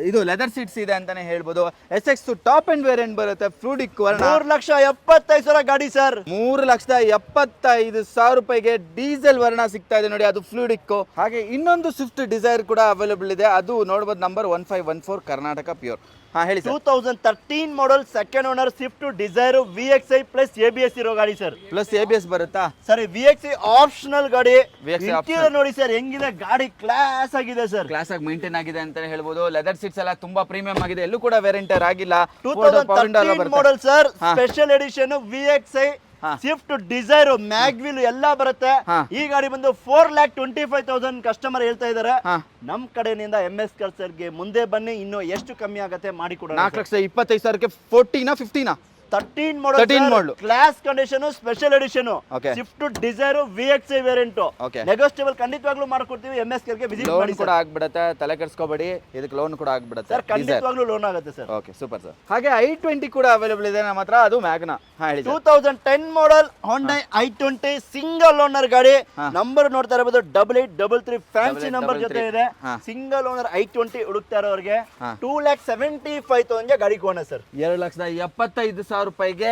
ಇದು ಲೆದರ್ ಸೀಟ್ಸ್ ಇದೆ ಅಂತಾನೆ ಹೇಳ್ಬೋದು. SX ಟಾಪ್ ಎಂಡ್ ವೇರಿಯಂಟ್ ಬರುತ್ತೆ. ಫ್ಲೂಡಿಕ್ ವರ್ನ 3,75,000 ಗಾಡಿ ಸರ್. 3,75,000 ರೂಪಾಯಿಗೆ ಡೀಸೆಲ್ ವರ್ಣ ಸಿಗ್ತಾ ಇದೆ ನೋಡಿ. ಅದು ಫ್ಲೂಡಿಕ್. ಹಾಗೆ ಇನ್ನೊಂದು ಸ್ವಿಫ್ಟ್ ಡಿಸೈರ್ ಕೂಡ ಅವೈಲೇಬಲ್ ಇದೆ. ಅದು ನೋಡ್ಬೋದು ನಂಬರ್ 1514 ಕರ್ನಾಟಕ ಪ್ಯೂರ್. ಹಾ ಹೇಳಿ ಸರ್. 2013 ಮಾಡಲ್ second owner Swift Dzire VXI plus ABS ಇರೋ ಗಾಡಿ ಸರ್. ಪ್ಲಸ್ ABS ಬರುತ್ತಾ ಸರ್ VXI ಆಪ್ಷನಲ್ ಗಾಡಿ. VXI ಇಂಟೀರಿಯರ್ ನೋಡಿ ಸರ್ ಹೆಂಗಿದೆ ಗಾಡಿ, ಕ್ಲಾಸ್ ಆಗಿದೆ ಸರ್. ಕ್ಲಾಸ್ ಆಗಿ ಮೇಂಟೈನ್ ಆಗಿದೆ ಅಂತ ಹೇಳ್ಬೋದು. ಲೆದರ್ ಸೀಟ್ಸ್ ಎಲ್ಲ ತುಂಬಾ ಪ್ರೀಮಿಯಂ ಆಗಿದೆ, ಎಲ್ಲೂ ಕೂಡ ವೇರಿಯಂಟರ್ ಆಗಿಲ್ಲ. 2013 model sir, special edition VXI Swift Dzire mag wheel ಎಲ್ಲ ಬರುತ್ತೆ. ಈ ಗಾಡಿ ಬಂದು 4,25,000 ಕಸ್ಟಮರ್ ಹೇಳ್ತಾ ಇದಾರೆ. ನಮ್ ಕಡೆಯಿಂದ MS ಕಲ್ಸರ್ಗೆ ಮುಂದೆ ಬನ್ನಿ, ಇನ್ನು ಎಷ್ಟು ಕಮ್ಮಿ ಆಗತ್ತೆ ಮಾಡಿ ಕೊಡೋಣ. 4,25,000ಕ್ಕೆ 14 15 13 model class condition, special edition Swift Dzire VXI variant. Negotiable ಖಂಡಿತವಾಗ್ಲೂ ಮಾಡ್ಕೊಡ್ತೀವಿ. MS ಗೆ ವಿಸಿಟ್ ಮಾಡಿ ಕೂಡ ಆಗ್ಬಿಡುತ್ತೆ, ತಲೆ ಕೆಡಿಸ್ಕೋಬೇಡಿ, ಇದಕ್ಕೆ ಲೋನ್ ಕೂಡ ಆಗ್ಬಿಡುತ್ತೆ ಸರ್. ಖಂಡಿತವಾಗ್ಲೂ ಲೋನ್ ಆಗುತ್ತೆ ಸರ್. Okay super sir. ಹಾಗೆ i20 ಕೂಡ ಅವೈಲೇಬಲ್ ಇದೆ ನಮ್ಮ ಹತ್ರ, ಅದು ಮ್ಯಾಗ್ನಾ. ಹೇಳಿ 2010 ಮಾಡಲ್ Hyundai i20 ಸಿಂಗಲ್ ಓನರ್ ಗಾಡಿ. ನಂಬರ್ ನೋಡ್ತಾ ಇರಬಹುದು 8833 ಫ್ಯಾನ್ಸಿ ನಂಬರ್ ಜೊತೆ ಇದೆ. ಸಿಂಗಲ್ ಓನರ್ i20 ಹುಡುಕ್ತಾ ಇರೋರಿಗೆ 2,75,000 ಗಾಡಿ ಕೊಡೋಣ ಸರ್. 2,75,000 ರೂಪಾಯಿಗೆ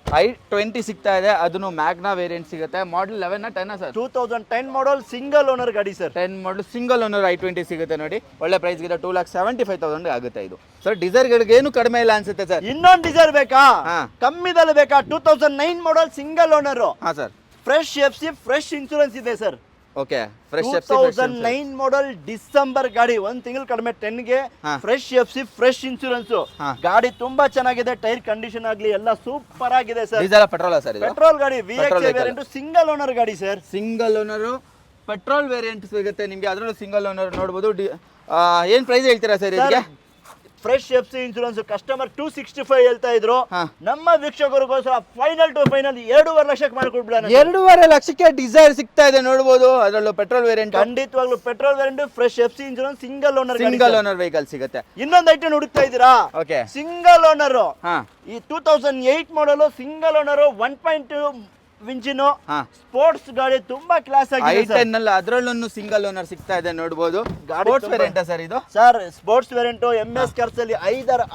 i20 ಸಿಗ್ತಾ ಇದೆ. ಅದನ್ನು ಮ್ಯಾಗ್ನಾ ವೇರಿಯಂಟ್ ಸಿಗುತ್ತೆ. ಮಾಡಲ್ 11 10 ಸರ್. 2010 ಮಾಡಲ್ ಸಿಂಗಲ್ ಓನರ್ ಗಾಡಿ sir. 10 model single owner i20 ಸಿಗುತ್ತೆ ನೋಡಿ. ಒಳ್ಳೆ ಪ್ರೈಸ್ ಗಿದೆ, 2,75,000 ಆಗುತ್ತೆ ಇದು ಸರ್. ಡಿಸೈರ್ ಗಳಿಗೆ ಏನು ಕಡಿಮೆ ಇಲ್ಲ ಅನ್ಸುತ್ತೆ ಸರ್. ಇನ್ನೊಂದು ಡಿಸೈರ್ ಬೇಕಾ, ಕಮ್ಮಿದಲ್ಲಿ ಬೇಕಾ? 2009 ಮಾಡಲ್ ಸಿಂಗಲ್ ಓನರ್. ಹಾ sir. Fresh FC fresh insurance ಇದೆ ಸರ್. ಓಕೆ ಫ್ರೆಶ್ 2009 ಮಾಡಲ್ ಡಿಸೆಂಬರ್ ಗಾಡಿ, 1 ತಿಂಗಳು ಕಡಿಮೆ 10 ಗೆ ಫ್ರೆಶ್ FC ಫ್ರೆಶ್ ಇನ್ಶೂರೆನ್ಸ್. ಗಾಡಿ ತುಂಬಾ ಚೆನ್ನಾಗಿದೆ, ಟೈರ್ ಕಂಡೀಷನ್ ಆಗ್ಲಿ ಎಲ್ಲ ಸೂಪರ್ ಆಗಿದೆ ಸರ್. ಡೀಸೆಲ್ ಪೆಟ್ರೋಲ್ ಸರ್ ಇದು? ಪೆಟ್ರೋಲ್ ಗಾಡಿ, VXI ವೇರಿಯಂಟ್ ಸಿಂಗಲ್ ಓನರ್ ಗಾಡಿ sir. Single owner petrol variant ಸಿಗುತ್ತೆ ನಿಮಗೆ, ಅದರಲ್ಲೂ ಸಿಂಗಲ್ ಓನರ್ ನೋಡಬಹುದು. ಏನ್ ಪ್ರೈಸ್ ಹೇಳ್ತೀರಾ ಸರ್ ಇದಕ್ಕೆ? ಫ್ರೆಶ್ FC ಇನ್ಶೂರೆನ್ಸ್ ಕಸ್ಟಮರ್ 265 ಹೇಳ್ತಾ ಇದ್ರು. ನಮ್ಮ ವೀಕ್ಷಕರಿಗೋಸ್ಕರ ಫೈನಲ್ ಟು ಫೈನಲ್ 2.5 ಲಕ್ಷಕ್ಕೆ ಮಾಡ್ಕೊಡ್ಬಿಡೋಣ. 2.5 ಲಕ್ಷಕ್ಕೆ ಡಿಸೈರ್ ಸಿಗ್ತಾ ಇದೆ ನೋಡಬಹುದು. ಅದರಲ್ಲೂ ಪೆಟ್ರೋಲ್ ವೇರಿಯಂಟ್. ಖಂಡಿತವಾಗ್ಲೂ petrol variant, fresh FC insurance, single owner vehicle ಸಿಗುತ್ತೆ. ಇನ್ನೊಂದು ಐಟಮ್ ಹುಡುಕ್ತಾ ಇದ್ದೀರಾ? Okay single owner. ಈ 2008 model single owner 1.2 engine sports ಗಾಡಿ, ತುಂಬಾ ಕ್ಲಾಸ್ ಆಗಿದೆ. i10 ನಲ್ಲಿ ಅದರಲ್ಲೂ ಸಿಂಗಲ್ ಓನರ್ ಸಿಗ್ತಾ ಇದೆ ನೋಡಬಹುದು. ಸ್ಪೋರ್ಟ್ಸ್ ವೇರಿಯಂಟ್ ಸರ್ ಇದು? Sir sports variant MS cars ಅಲ್ಲಿ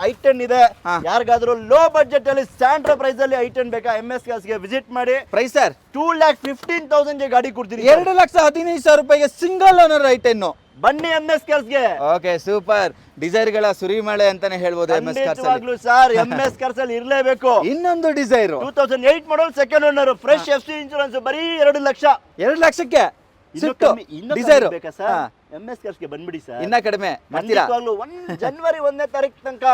i10 ಇದೆ. ಯಾರಿಗಾದ್ರೂ ಲೋ ಬಜೆಟ್ ಅಲ್ಲಿ ಸ್ಟ್ಯಾಂಡರ್ಡ್ ಪ್ರೈಸ್ ಅಲ್ಲಿ i10 ಬೇಕಾ? MS ಕಾರ್ಸ್ ಗೆ ವಿಸಿಟ್ ಮಾಡಿ. ಪ್ರೈಸ್ ಸರ್ 2,15,000 ಗೆ ಗಾಡಿ ಕೊಡ್ತೀನಿ. 2,15,000 ರೂಪಾಯಿಗೆ ಸಿಂಗಲ್ ಓನರ್ i10. ಬನ್ನಿ MS ಕಾರ್ಸ್ ಗೆ. Okay super. ಡಿಸೈರ್ ಗಳ ಸುರಿಮಳೆ ಅಂತಾನೆ ಹೇಳ್ಬೋದು MS ಕಾರ್ಸ್ ಅಲ್ಲಿ. ಸರ್ MS ಕಾರ್ಸ್ ಅಲ್ಲಿ ಇರಲೇಬೇಕು. ಇನ್ನೊಂದು Dzire 2008 model second owner, fresh FC insurance, ಬರೀ 2 ಲಕ್ಷ. 2 ಲಕ್ಷಕ್ಕೆ ಡಿಸೈರ್ ಬೇಕಾ ಸರ್? MS ಕಾರ್ಸ್ ಗೆ ಬಂದ್ಬಿಡಿ ಸರ್. ಇನ್ನ ಕಡಿಮೆ ಜನವರಿ 1ನೇ ತಾರೀಕು ತನಕ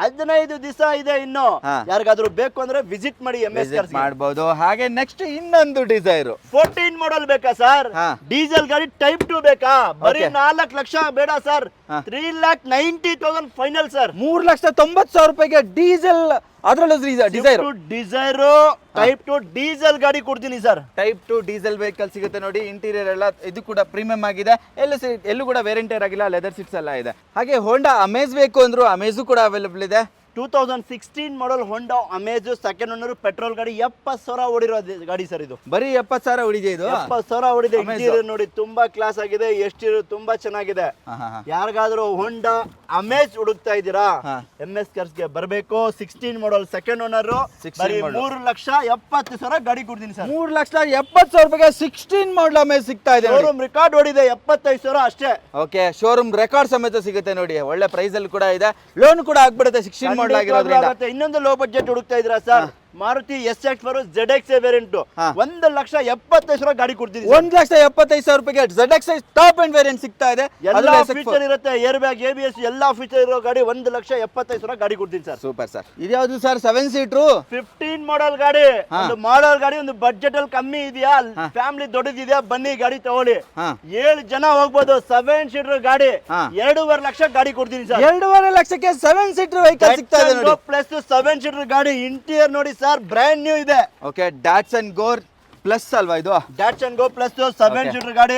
15 ದಿವಸ ಇದೆ ಇನ್ನು. ಯಾರಿಗಾದ್ರೂ ಬೇಕು ಅಂದ್ರೆ ವಿಸಿಟ್ ಮಾಡಿ MS ಕಾರ್ಸ್ ಮಾಡಬಹುದು. ಹಾಗೆ ನೆಕ್ಸ್ಟ್ ಇನ್ನೊಂದು ಡಿಸೈರ್ 14 ಮಾಡಲ್ ಬೇಕಾ ಸರ್? ಡೀಸೆಲ್ ಗಾಡಿ ಟೈಪ್ 2 ಬೇಕಾ? ಬರೀ 4 ಲಕ್ಷ ಬೇಡ ಸರ್, 3,90,000 ಫೈನಲ್ ಸರ್. 3,90,000 ರೂಪಾಯಿಗೆ ಡೀಸೆಲ್, ಅದರಲ್ಲೂ ಡಿಸೈರ್ ಟೈಪ್ 2 ಡೀಸೆಲ್ ಗಾಡಿ ಕೊಡ್ತೀನಿ ಸರ್. ಟೈಪ್ 2 ಡೀಸೆಲ್ ವೆಹಿಕಲ್ ಸಿಗುತ್ತೆ ನೋಡಿ. ಇಂಟೀರಿಯರ್ ಎಲ್ಲ ಇದು ಕೂಡ ಪ್ರೀಮಿಯಂ ಆಗಿದೆ, ಎಲ್ಲೂ ಕೂಡ ವೇರಿಯಂಟರ್ ಆಗಿಲ್ಲ, ಲೆದರ್ ಸೀಟ್ಸ್ ಎಲ್ಲ ಇದೆ. ಹಾಗೆ ಹೋಂಡಾ ಅಮೇಜ್ ಬೇಕು ಅಂದ್ರು ಅಮೇಜ್ ಕೂಡ ಅವೈಲೇಬಲ್ ಇದೆ. 2016 model Honda Amaze second owner petrol ಗಾಡಿ, 70,000 ಓಡಿರೋ ಗಾಡಿ ಸರ್ ಇದು. ಬರೀ 70,000 ಓಡಿದೆ ಇದು? 70,000 ಓಡಿದೆ. ಇಂಟೀರಿಯರ್ ನೋಡಿ ತುಂಬಾ ಕ್ಲಾಸ್ ಆಗಿದೆ, ಎಷ್ಟಿರೋ ತುಂಬಾ ಚೆನ್ನಾಗಿದೆ. ಯಾರಿಗಾದ್ರೂ ಹೋಂಡಾ ಅಮೇಜ್ ಹುಡುಕ್ತಾ ಇದ್ದೀರಾ? MS ಕಾರ್ಸ್ ಗೆ ಬರಬೇಕು. 16 ಮಾಡಲ್ ಸೆಕೆಂಡ್ ಓನರ್, 3,70,000 ಗಾಡಿ ಕೊಡ್ತೀನಿ ಸರ್. 3,70,000 ರೂಪಾಯಿಗೆ 16 ಮಾಡಲ್ ಅಮೇಜ್ ಸಿಗ್ತಾ ಇದೆ. ಶೋರೂಮ್ ರೆಕಾರ್ಡ್ ಓಡಿದೆ, 75,000 ಅಷ್ಟೇ. ಓಕೆ ಶೋರೂಮ್ ರೆಕಾರ್ಡ್ ಸಮೇತ ಸಿಗುತ್ತೆ ನೋಡಿ. ಒಳ್ಳೆ ಪ್ರೈಸ್ ಅಲ್ಲಿ ಕೂಡ ಇದೆ, ಲೋನ್ ಕೂಡ ಆಗ್ಬಿಡುತ್ತೆ 16 ಮಾಡಲ್ ಆಗಿರೋದ್ರಿಂದ. ಇನ್ನೊಂದು ಲೋ ಬಜೆಟ್ ಹುಡುಕ್ತಾ ಇದ್ದೀರಾ sir? Maruti SX4 ZXi variant 1,70,000 ಗಾಡಿ ಕೊಡ್ತೀನಿ. 1,70,000 ರೂಪಾಯಿಗೆ ZXi ಟಾಪ್ ಅಂಡ್ ವೇರಿಯಂಟ್ ಸಿಗ್ತಾ ಇದೆ. ಎಲ್ಲಾ ಫೀಚರ್ ಇರುತ್ತೆ, ಏರ್ ಬ್ಯಾಗ್, ABS ಎಲ್ಲಾ ಫೀಚರ್ ಇರೋ ಗಾಡಿ 1,70,000 ಗಾಡಿ ಕೊಡ್ತೀನಿ ಸರ್. Super sir. ಇದ್ಯಾವುದು ಸರ್? 7 ಸೀಟರ್ 15 ಮಾಡಲ್ ಗಾಡಿ. ಒಂದು ಮಾಡಲ್ ಗಾಡಿ, ಒಂದು ಬಜೆಟ್ ಅಲ್ಲಿ ಕಮ್ಮಿ ಇದೆಯಾ, ಫ್ಯಾಮಿಲಿ ದೊಡ್ಡದಿದೆಯಾ, ಬನ್ನಿ ಗಾಡಿ ತಗೊಳ್ಳಿ. 7 ಜನ ಹೋಗ್ಬೋದು. 7 ಸೀಟರ್ ಗಾಡಿ 2.5 ಲಕ್ಷ ಗಾಡಿ ಕೊಡ್ತೀನಿ ಸರ್. 2.5 ಲಕ್ಷಕ್ಕೆ 7 ಸೀಟರ್ ವೆಹಿಕಲ್ ಸಿಗ್ತಾ ಇದೆ ನೋಡಿ. ಪ್ಲಸ್ 7 ಸೀಟರ್ ಗಾಡಿ, ಇಂಟೀರಿಯರ್ ನೋಡಿ ಸರ್ ಬ್ರ್ಯಾಂಡ್ ನ್ಯೂ ಇದೆ. ಓಕೆ ಡ್ಯಾಟ್ಸನ್ ಗೋ ಪ್ಲಸ್ ಅಲ್ವಾ ಇದು? ಡ್ಯಾಟ್ಸನ್ ಗೋ ಪ್ಲಸ್ 7 ಸೀಟರ್ ಗಾಡಿ